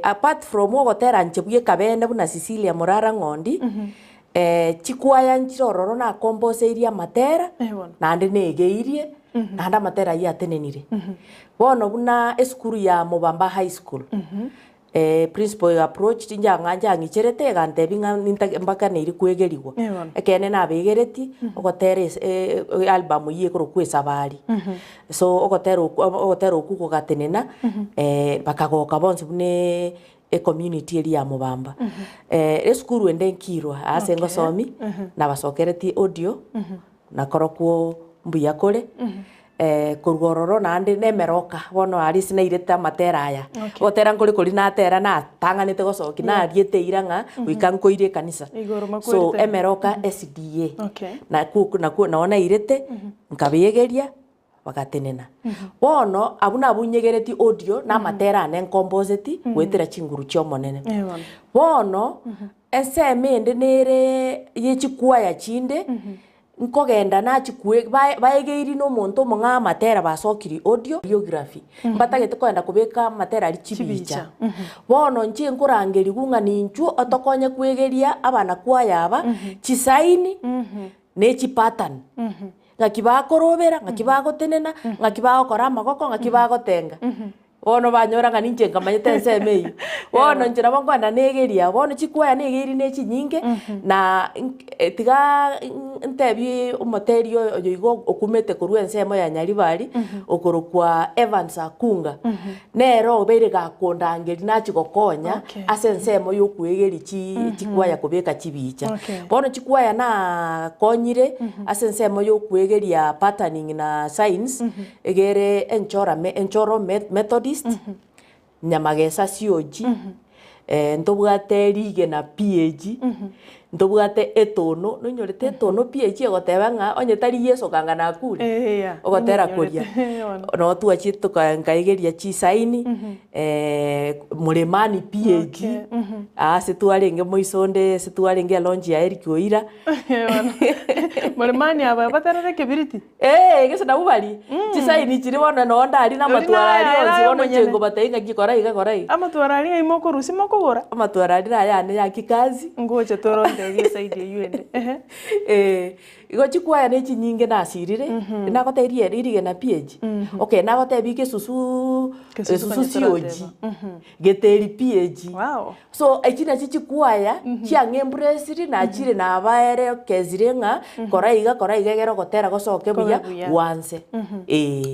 apart from ogotera nchebuye kabende buna Cecilia Morara Ngondi chikwaya nchirororo na compose iria matera nande negeirie nanda matera yatenenire bono buna eskuru ya Mubamba High School principal approach tinjanga ngicherete gantebinga mpaka niri kwegerigwa ekene nabegereti ogotere album ye koro kwesabari so ogotero okuko gatenena bakagoka bonse bune community eri ya Mubamba eskuru ende nkirwa ase ngosomi na basokereti audio na korokwo mbuya kore kurgororo nande nemeroka bono ari sinaireta matera aya gotera nkuri kuri na tera na tanganite gocoki na ariete iranga wikanko ire kanisa so emeroka SDA na ona irete nkabegeria bagatenena bono abuna abunyegereti audio na matera ne composite gwetera chinguru chyo monene bono esemende nere yechikwaya chinde nkogenda na chikwe baegeiri no monto monga matera basokiri audio biography batagete kwenda kubeka matera ari chibicha bono nchi nkurangeri gunga ninchu otokonye kwegeria abana kwaya aba chisaini ne chi pattern ngakiba korobera ngakiba gotenena ngakiba gokora amagoko ngakiba gotenga bono banyora ngani nje nkamanyete nseme iyo bono njira bangwana negeria bono chikwaya negeri nechi nyinge na tiga ntebi Omoteria oyo igo okumete korwa ensemo ya Nyaribari okorokwa Evans Akunga nero obeire gakondangeri nachikokonya ase ensemo yokwegeri chikwaya kubeka chibicha bono chikwaya na konyire ase ensemo yokwegeria patterning na science egere enchoro Methodist Nyamagesa sioji ntobwate rige na PhD ntobwate etono nonyorete etono PhD egoteba nga onye tari Yesu kangana akuri ogotera koria no tuachito kangaigeria chi saini Mulemani PhD situarenge moisonde situarenge launch ya Eric Oira Mulemani aba batarare kibiriti gese na ubali chi saini chiri bona no ndari na matwarari onzi bono chengo bateinga gikora iga amatwarari imoko rusi mokogora amatwarari aya ne yakikazi ngoche toronde saidi yuende igo chikwaya nechi nyinge nasirire nagoteria ririge na PhD okay nagotebike susu sioji geteri PhD so echina chikwaya chiangembraciri na chire na baere kezirenga kora iga gero gotera gosoke buya wanse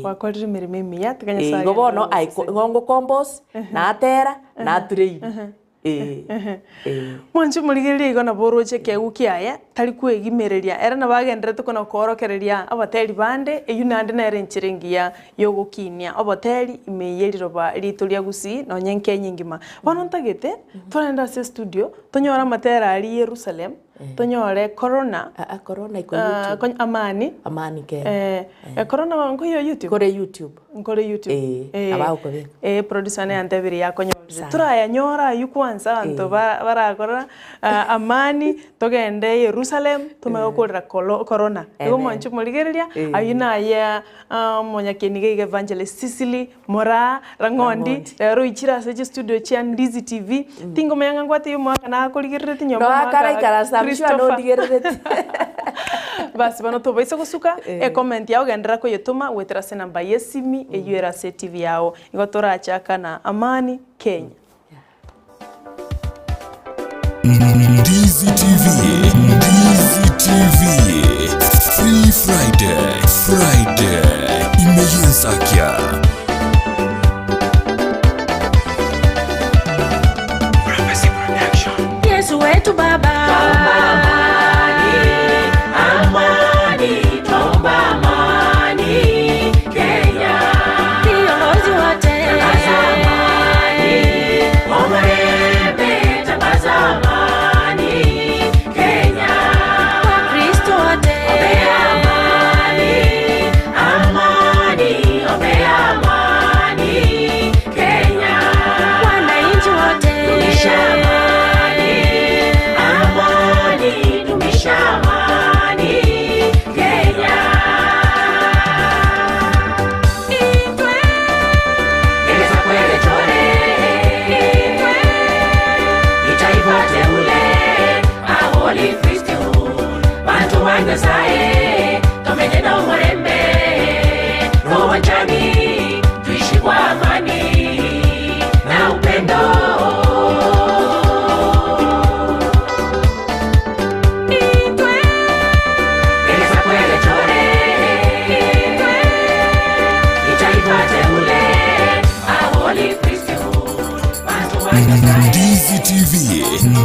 wakorire mirimo miya tiganya sai gobono ngongo compost na tera na trade Mwanchi murigeria igona boroche kegu kiaya tari kwegimereria era na bagenderete kona korokereria abateri bande eyunande na erenchirengia yogokinia abateri imeyeriro ba rituria gusi no nyenke nyingima bono ntagete turenda se studio tonyora matera ari Jerusalem tonyore corona iko YouTube amani ke corona ngo YouTube kore YouTube abao ko producer ne antebiri yakonyo turaya nyora yukwanza anto barakora amani togende Jerusalem tumeokorera corona ego mwanchu murigereria ayina ya monyakenige evangelist Cecilia mora rangondi rero ichira se studio cha Ndizi TV tingo mayanga ngwate yo mwaka na akorigerete nyomba mwaka basi bano tobaisa gusuka comment yao gendera ko yetuma wetera se namba yesimi eyuera se TV yao igotora achaka na Amani Kenya Ndizi TV Free Friday imeyensakia Yesu wetu baba tuishi kwa amani na upendo.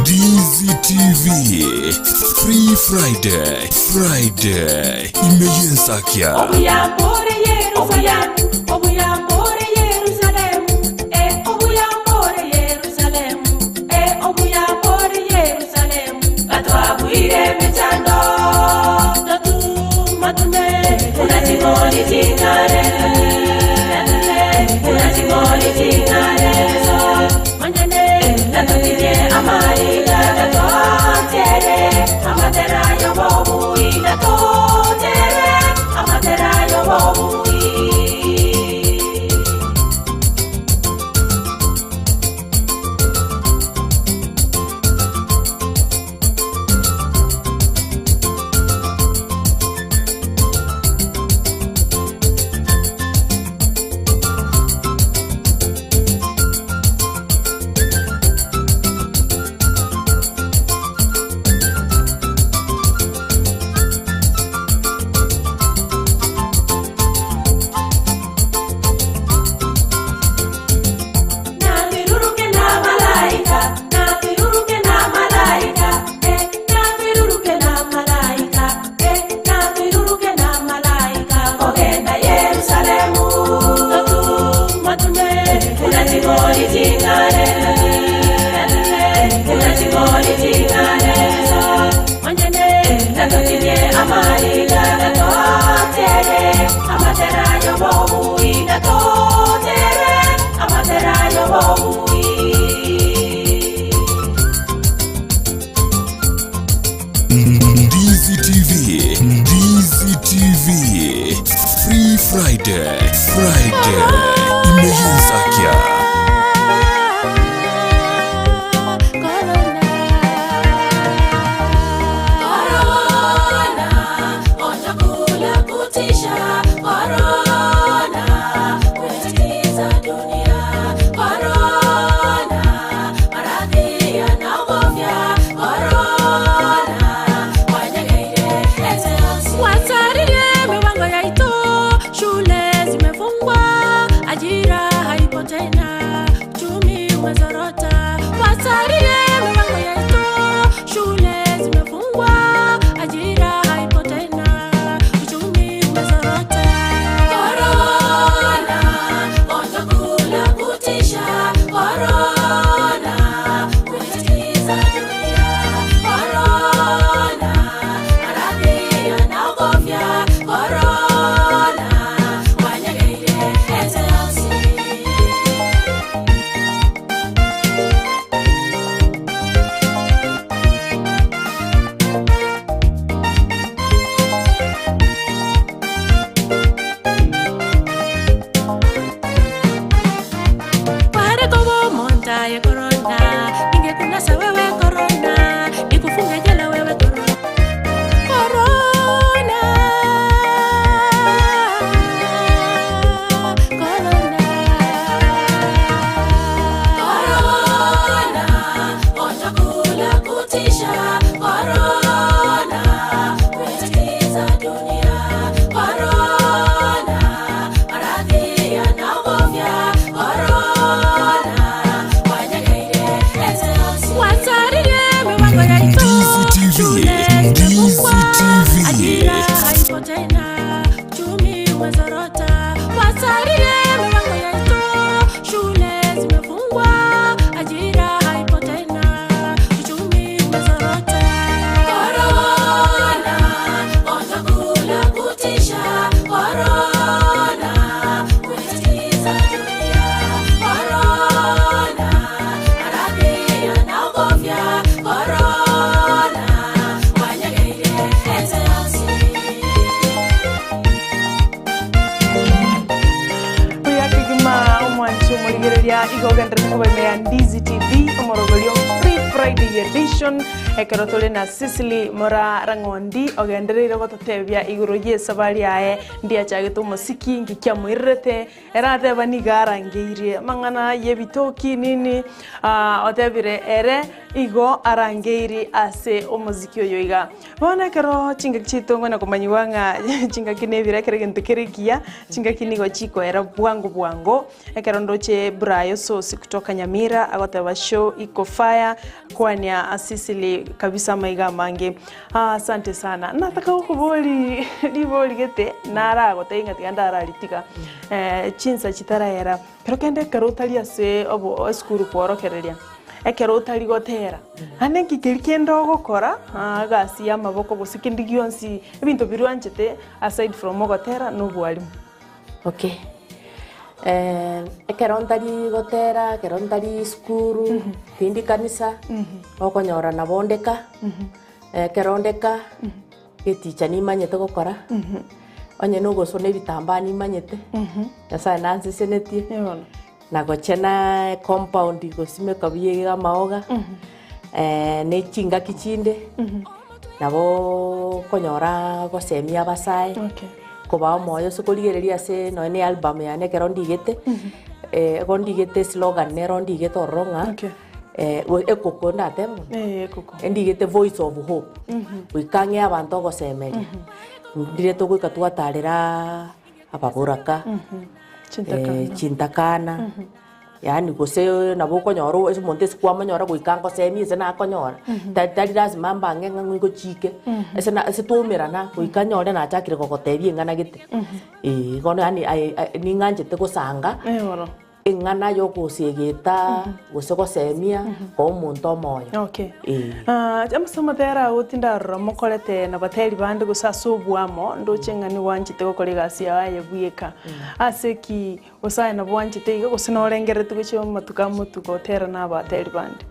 Ndizi TV Free Friday imeyensakia Obuyambore Yerusalemu obuyambore Yerusalemu obuyambore Yerusalemu obuyambore Yerusalemu katwabwire mitando matume unatimoni tingare manyane natutinye amariga gatotere amatera yobobu idatotere amatera yobobu umezorota, wasalie milango yetu, shule zimefungwa, ajira haipo tena, uchumi umezorota. Corona, gonjwa kula kutisha, corona, kuitatiza dunia, corona, maradhi yanaogofya, corona, wanyangeire eteosi. Pare como monta ya corona, ningekunasa wewe corona, nikufunge jela wewe corona. Corona, corona, corona, gonjwa kula kutisha, corona, kuitatiza dunia, corona, maradhi yanaogofya, corona, wanyangeire eteosi. Wasalie milango yetu, shule zimefungwa, ajira haipo tena, uchumi umezorota. Wasalie milango yetu, shule zimefungwa, ajira haipo tena, uchumi umezorota. Corona, gonjwa kula kutisha, corona, kuitatiza dunia, corona, maradhi yanaogofya, corona, wanyangeire eteosi. Kuyakigima umwancho murigereria igogendere kubaimea Ndizi TV omorogorio Free Friday edition ekerotole na Cecilia mora rangondi ogendereire gototebia iguru ye sabari ae ndia chagete musiki ngikia mwirete erate banigara ngeirie mangana yebitoki nini otebire ere igo arangeiri ase omuziki oyo iga bona kero chinga chitongo na kumanyiwanga chinga kinebire kere gentekerikia chinga kinigo chiko era bwango ekero ndoche brayo sosi kutoka Nyamira agoteba show iko fire kwania Cecilia kabisa maiga mange. Asante sana. Nataka ukuboli liboli gete nara gotenga tiganda aralitika chinsa chitara era pero kende karotali ase obo skuru kworokereria ekero utari gotera ane kikirikendo gukora gasi ya maboko gusikindi gionsi ebinto birwanchete aside from gotera no bwalimu. Okay. Ekero ntari gotera, ekero ntari skuru, tindi kanisa, okonyora na bondeka, ekero ndeka, geticha nimanyete gokora, onye nogosona ebitamba nimanyete, Nyasaye nansesenetie, na gochena compound gosime kabiye ga maoga, ne chinga kichinde, nabo konyora gosemia abasae. Koba moyo sokoligereria se no ne album ya ne kerondigete gondigete slogan ne rondigete oronga ekoko ndate Ekoko endigete voice of hope wikange abantu gosemeria ndire to gwikatwatarira ababuraka chintakana yani gose nabo konyoro ese montes kwa manyora gwikango semi ese na konyora tari lazima mbange ng'ingo chike ese na ese tumirana gwikanyore na chakire gogotebie ngana gite gono yani ninganjete gusanga ingana yo kusiegeta gusego semia ko umuntu omoyo. Okay. Amasoma tera utinda romokolete na bateri bande gusasubwamo ndocengani wanjite gukora igasi yaye bwika aseki usaye na bwanjite igo gusinorengerete gucyo matuka mutuko tera na bateri bande.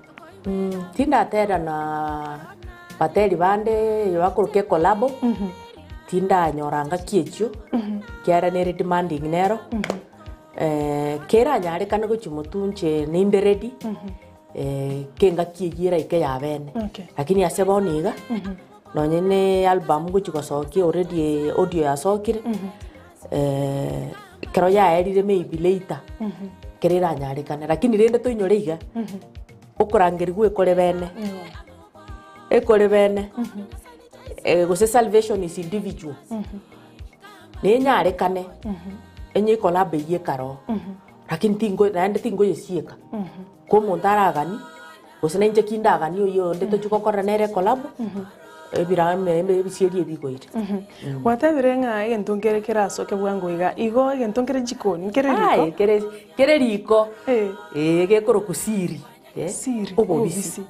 Tinda tera na bateri bande yakuruke kolabo tinda nyoranga kiechyo kiara nere demanding nero kera nyare kana gochimutunche nimberedi kenga kigira ike yabene lakini aseboniga nonyene album gochikosoki already audio yasokire kero yaerire maybe later kerera nyare kana lakini rende toinyoreiga okorangeri ekore bene gose salvation is individual ne nyare kane enye collab ye karo lakini tingo yesieka ko montaragani osena inje kindagani yo ndeto chukokora nere collab ebirame ebisieri ebigoire watabire nga egento nkere kerasoke bwango igo egento nkere jikoni nkere riko ai kere riko gekoro kusiri siri obobisi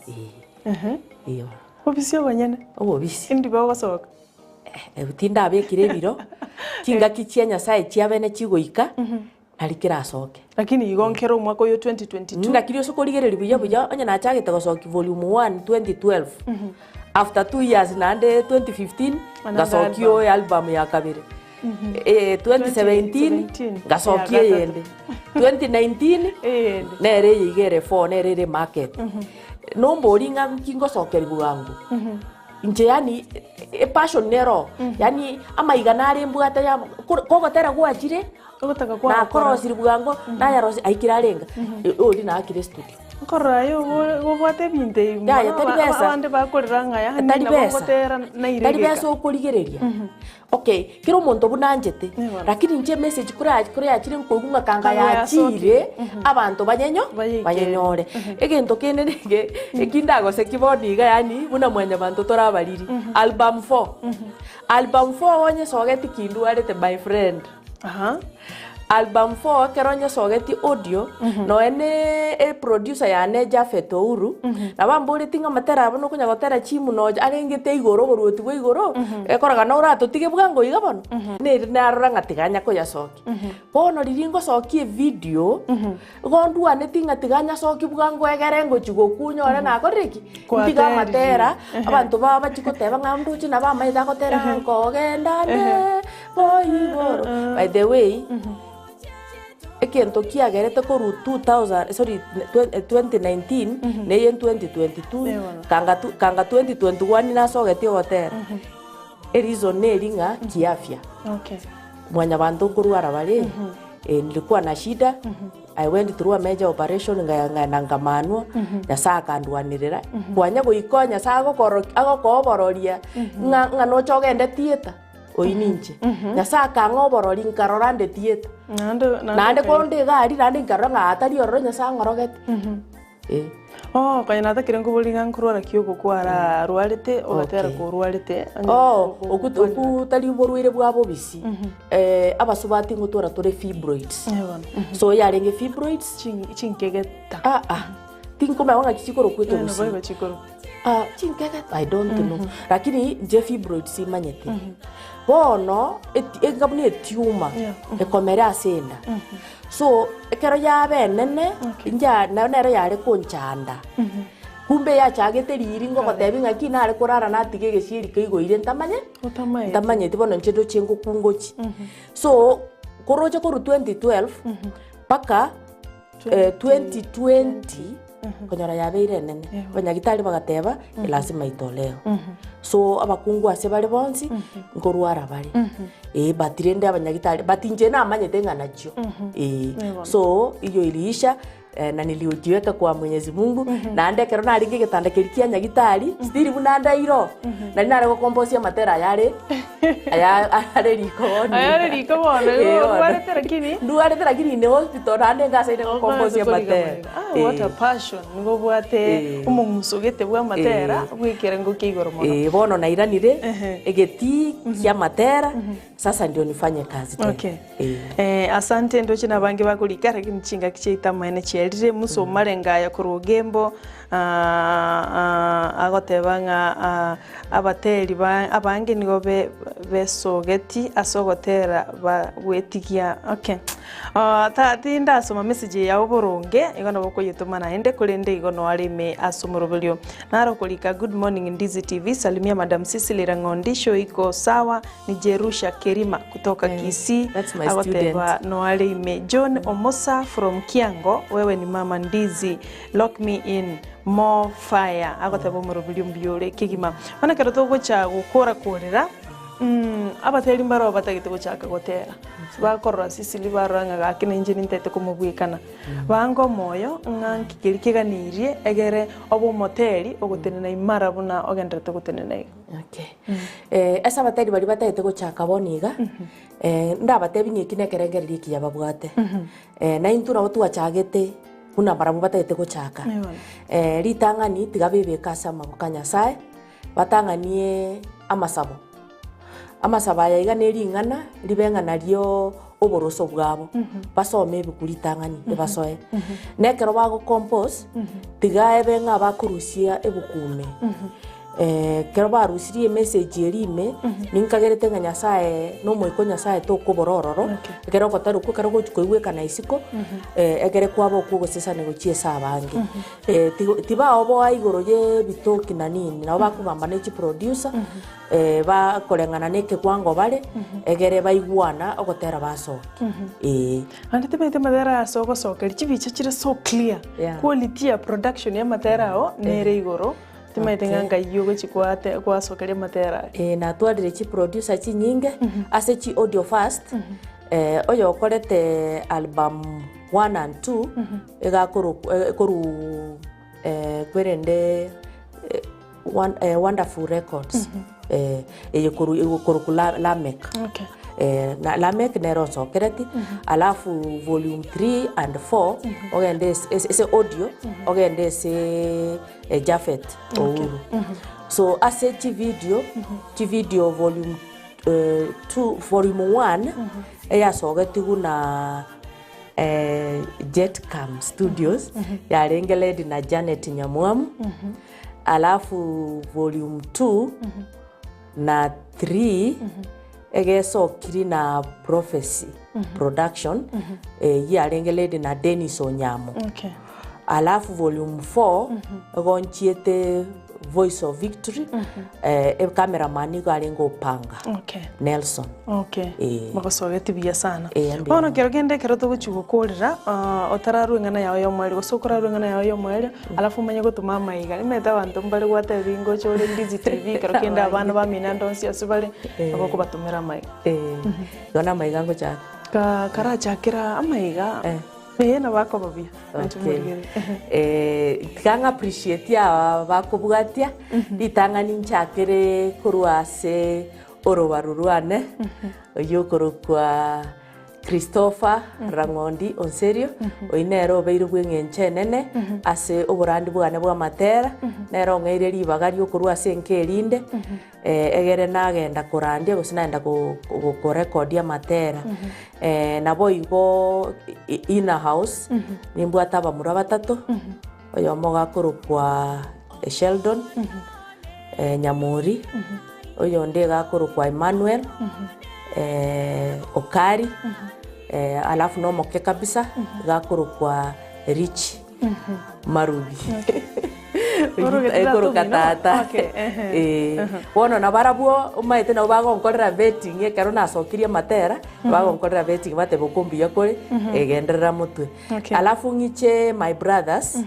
iyo obisi obanyene obobisi indi bagosoka ebutinda abekire biro kinga kichia nyasaye chiabene chigoika ari kirasoke lakini igo nkero mwaka yo 2022 ndakiri sokorigereri buya onye nachagete gosoki volume 1 2012 after 2 years nande 2015 gasoki yo album ya kabiri 2017 gasoki yende 2019 nere yigere 4 nere market nombori nga kingosokeri bwangu inje yani passion nero yani amaiganari mbwata ya kogotera gwachire ogotaka kwa na korosiri bwango na yarosi aikirarenga oli na akire studio korayo gobwate binte ya tari besa abande bakorera ngaya tari bogotera na irege tari besa okorigereria okay kiro muntu bunanjete lakini nje message kuri akire nkogunga kanga ya chire abantu banyenyore egento kene nige ekindago se kiboniga yani buna mwanya bantu torabariri album 4 onye sogeti kindu arete my friend album 4 keronye sogeti audio no ene producer ya Neja Fetouru na bamburi tinga matera abono kunya gotera chimu no arengete igoro goruti go igoro ekoraga no rato tige bwango igabono ne narora ngatiganya ko yasoki bono riringo soki video gondu ane tinga tiganya soki bwango egerengo chigo kunyore na koriki tiga matera abantu baba chikoteba ngamdu china ba maida gotera ngo gendane boigoro by the way ekento kiagerete koru 2019 neye 2022 kanga 2021 nasogeti hotel reason neringa kiafya mwanya bantu kurwara bale nilikuwa na shida I went through a major operation nganangamanwa yasaka ndwanirira kwanya goikonya sago agokobororia ngano chogende tieta oininche yasaka ngoborori nkarorande tieta nande konde gari nande nkaranga atari orronya sangorogete kaya nata kirengo bolinga nkurora kiyoko kwara rwarete ogatera ko rwarete okutari borwire bwabo bisi abasubati ngutora tore fibroids so yarenge fibroids chinkegeta tinko mawanga kichikoro kwete busi chinkegeta I don't know lakini je fibroids imanyete bono engabune tumor ekomera asenda so ekero yabe nene inja nero yare konchanda kumbe ya chagete riringo gotebi ngaki nare kurara natige geshiri keigoire ntamanye tibono nchedo chengo kungochi so koroje koru 2012 paka 2020 konyora yabeire nene banyagitari bagateba lazima itoleo so abakungu ase bari bonsi ngorwara bari batirende abanyagitari batinje na amanyete nganacho so iyo iliisha na niliojiweka kwa Mwenyezi Mungu na ndekero na ringi gitanda kirikia nyagitari stiri bunanda iro na ninare go komposia matera yare riko duarete lakini ne hospital na ngasa ine go komposia matera what a passion ngo bwate umungusogete bwa matera gwikere ngo kigoro mono bono na iranire egeti kia matera sasa ndio nifanye kazi tena asante ndo china bange bakulika lakini chinga kicheita mwene cherire muso marengaya ku rugembo agotebanga abateri abange nigo besogeti asogotera gwetigia tinda soma message yawo boronge igona boko yituma na ende kulende igono arime asumurobilio naro kulika good morning Ndizi TV salimia madam Cecilia ngondisho iko sawa ni Jerusha Kerima kutoka Kisii agoteba no arime John Omosa from Kiango wewe ni mama Ndizi lock me in more fire agoteba murobilio mbiore kigima ona keroto gocha gukora korera abateri mbaro batagite guchaka gotera bakorora Cecilia baranga gakine injini ntete kumubwikana bango moyo nganki kirikiganirie egere obo moteri ogotenena imara buna ogenderete gotenena. Okay. Esa bateri bari batagite guchaka boniga ndabatebi ngikine kerengereri kiya babwate. Na intura otu achagete kuna barabu batagite guchaka. Ritangani tigabebe kasa magukanya sae batanganie amasabo. Amasaba ya iganeri ngana libengana ryo oboroso bwabo basome bikuritangani basoe nekero bago compose tigaebe nga bakurusia ebukume kero barusirie message erime ninkagerete nga Nyasaye no moiko Nyasaye to kuborororo kero gotaru ko kero gochikoigwe kana isiko egere kwabo kugosesa nego chiesa abange tiba obo aigoro ye bitoki na nini na bakubamba ne chi producer ba kolengana neke kwango bare egere baigwana ogotera basoki ande tebete madera soko chibicha chire so clear quality ya production ya matera o nere igoro timaitenga yugo chikwate kwa sokeria matera na twadire chi producer chi nyinge ase chi audio fast oyo korete album 1 and 2 ega koru kwerende Wonderful Records koru Lamek. Okay. Na Lamek nero sokereti alafu volume 3 and 4 ogende ese audio ogende ese Jafet Ouru. So ase chi video volume 2 volume 1 eya sogeti guna Jetcam Studios ya Rengeledi na Janet Nyamuamu. Alafu volume 2 na 3 egeso kiri na Prophecy Production ya Rengeledi na Dennis Onyamo. Okay. Alafu volume 4 gonchiete Voice of Victory cameraman galengo panga. Okay. Nelson. Okay. Makosogeti biya sana. Bono kero gende kero to guchugukorira otararu ngana yawe yomweli gosokora ngana yawe yomweli alafu manye gutuma maiga imeta bantu mbale gwate bingo chole Ndizi TV kero kenda abana bamina ndonsi asubale abako batumira maiga. Dona maiga ngo cha kara chakira amaiga na bako babia. Kanga appreciate ya bako bugatia ditanga ninchakere kuruase orowaruruane oyokoro kwa Christopher Rangondi Onserio oinero beiru gwengenche nene ase oborandi bwane bwa matera nero ngeire libagari okorwa ase nkerinde egere nagenda korandia gosinaenda ko record ya matera nabo igo ina house nimbwata bamura batatu oyo mogakoro kwa Sheldon Nyamuri oyo ndega koro kwa Emmanuel Okari alafu no moke kabisa gakoro kwa Rich Marubi ekoro katata wono na barabuo umaite na bago nkorera betting ekero nasokirie matera bago nkorera betting bate bokombi yakore egenderera mutwe alafu ngiche my brothers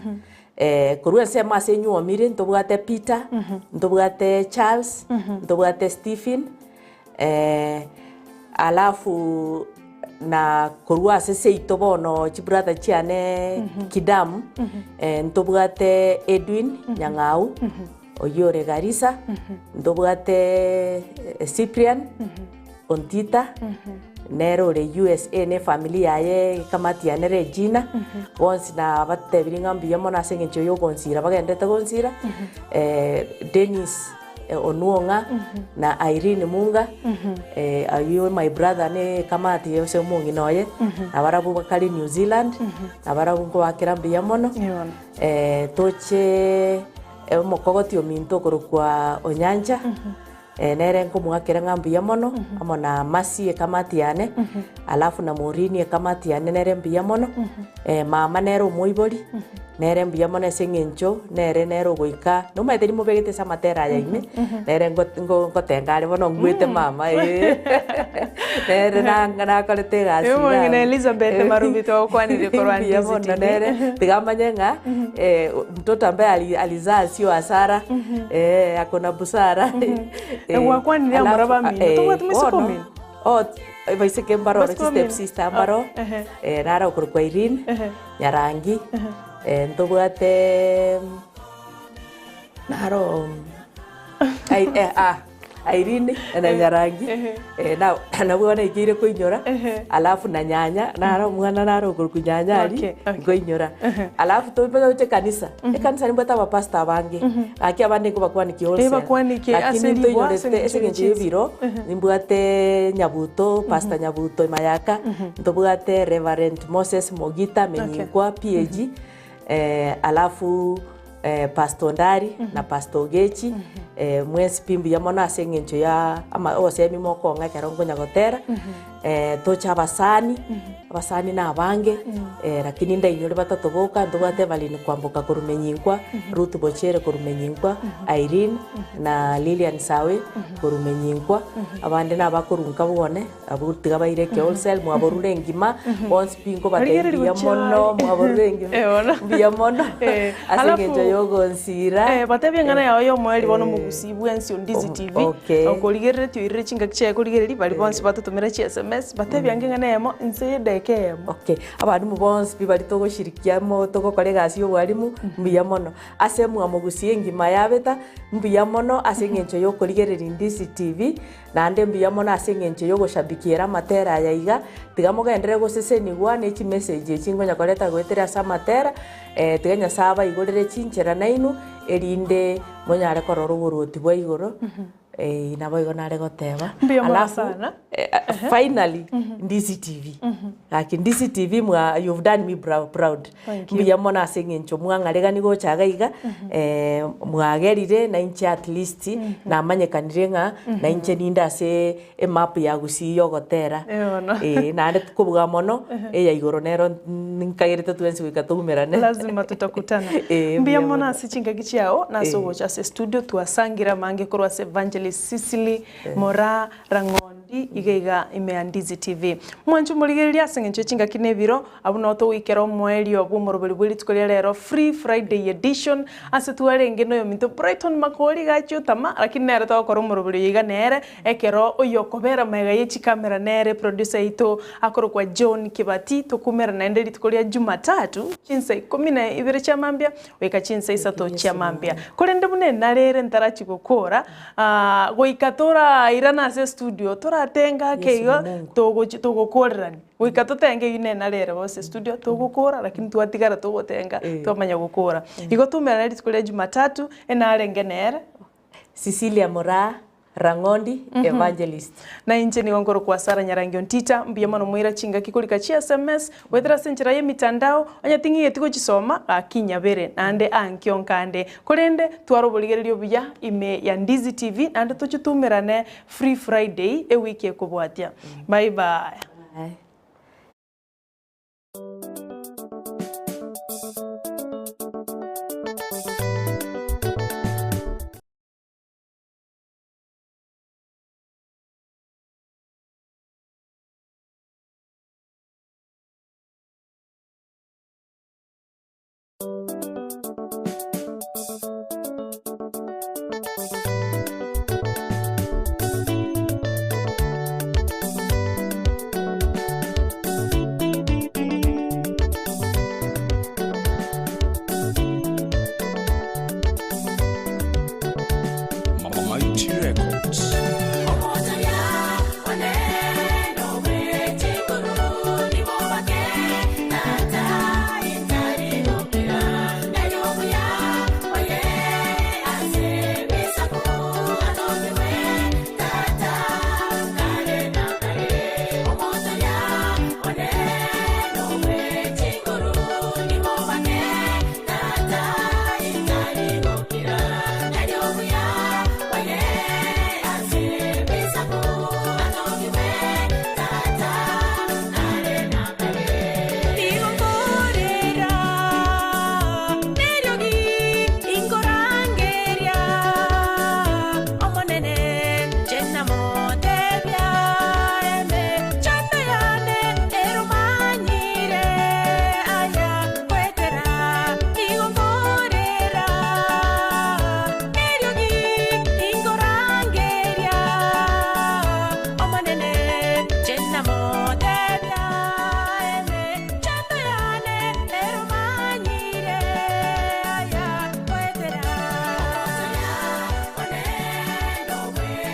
kurwe sema senyu omire ntobwate Peter ntobwate Charles ntobwate Stephen alafu na kurwa sese itobono chibrother chiane Kidamu ntobwate Edwin Nyang'au oyore Garissa ntobwate Cyprian Ontita nero le USA ne familia ye kamati ya Regina once na batebiringa mbiyamo na sengencho yo konsira bagendete konsira Dennis Onuonga na Irene Munga ayo my brother ne kamati yose mungi noye abarabu bakali New Zealand abarabu ko bakira mbiyamono toche mokogoti ominto korokwa Onyanja nere nko mwakira ngambi yamono amona masi kamati yane alafu na morini kamati yane nere mbi yamono mama nero moibori nere mbuya mono ase eng'encho nere nere ogoika nomaete nimobegete ase amatera yaime nere ngotenga are bono ngwete mama nere nakorete egasi Mong'ina Elizabeth Marubito okwanire korwa mbuya Ndizi mono TV. nere tigamanye ng'a mtoto ambaye alizaa sio hasara akona busara Gwakwanire amoraba mino togwatumise komino baiseke mbaro Basi step komino. sister mbaro rara okorokwa Irene Nyarangi ntobwate naro Irene na Nyarangi nabwo naigire koinyora alafu na nyanya naro mwana naro okorokwa nyanya ari koinyora alafu tobe kanisa ekanisa nimbo taba pastor bange aki abande ko bakwanikia all bakwanikia lakini toinyorete esengenje ebiro nimbwate Nyabuto pastor Nyabuto Mayaka ntobwate Reverend Moses Mogita Menyingwa PAG alafu Pastor Ndari na Pastor Gechi mwesi pimbu ya mona ase eng'encho ya ama osemi moko ng'a kerongo nyagotera tocha abasani na abange lakini ndainyore batatoboka ndobwate balini kwamboka korumenyingwa Ruth Bochere korumenyingwa Irene na Lilian Sawe korumenyingwa abande na bakorunka bone abutiga baireke wholesale mwaborure ngima bonse pingo bataimbia mono mwaborure ngima mbia mono ase eng'encho yogonsira batebia ng'ana yao yo mweri bono mugusi bwensi Ndizi TV okorigerere tioirire chinga kiche korigereri bali bonse batotomera chi SMS batebia ng'ana yemo inse deke yemo abarimu bonse bibari togoshirikiamo togokora egasi y'obwarimu mbuya mono ase mwamogusi engima yabeta mbuya mono ase eng'encho yokorigereri Ndizi TV naende mbuya mono ase eng'encho yogoshabikiera amatera yaiga tiga mogendere gosesenigwa na echi message echingonya koreta gwetera ase amatera tiga Nyasaye abaigorere chinchera nainu erinde monyare korora oboruoti bwa igoro nabo igo nare goteba alafu finally Ndizi TV like Ndizi TV you've done me proud mbuya mono ase eng'encho mwang'aregani gochaga iga mwagerire na inche at least namanyekanire ng'a na inche ninde ase emap ya gusii yogotera naende tukobuga mono eya igoro nero nkagerete twensi goika tugumerane lazima tutakutana mbuya mono ase chingaki chiao nase ogocha ase studio twasangira mange korwa ase Evangelist Cecilia Mora Rangondi igaiga ime Ndizi TV mwanchu murigereria ase eng'encho chingaki nebiro abuno togwikera omweri obwo omoroberi bweri tukoria rero Free Friday edition ase twarenge noyo minto Brighton makori gacho tama lakini nere togokora omoroberi yiga nere ekero oyo kobera maiga yechi kamera nere producer ito akorokwa John Kibati tokumera naende ritukoria Jumatatu chinsa 12 cha mambia weka chinsa 3 cha mambia korende bune narere ntarachi gukora goikatora irana ase studio toratenga keiga togokorerani goikatotenge ine narere bose studio togokora lakini twatigara togotenga twamanya gukora igo tumera ritukoria Jumatatu enarenge nere Cecilia Mora Rangondi Evangelist na inche ni ngoro kwa Sara Nyarangi Ontita mbuya mono mwira chinga kikulika chi SMS wethera senchera ye mitandao anya tingi yetiko chisoma akinya bere nande ankionkande korende twaroboligererio buya ime ya Ndizi TV nande tuchutumerane Free Friday e wiki ekobwatia bye bye.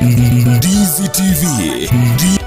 Ndizi TV.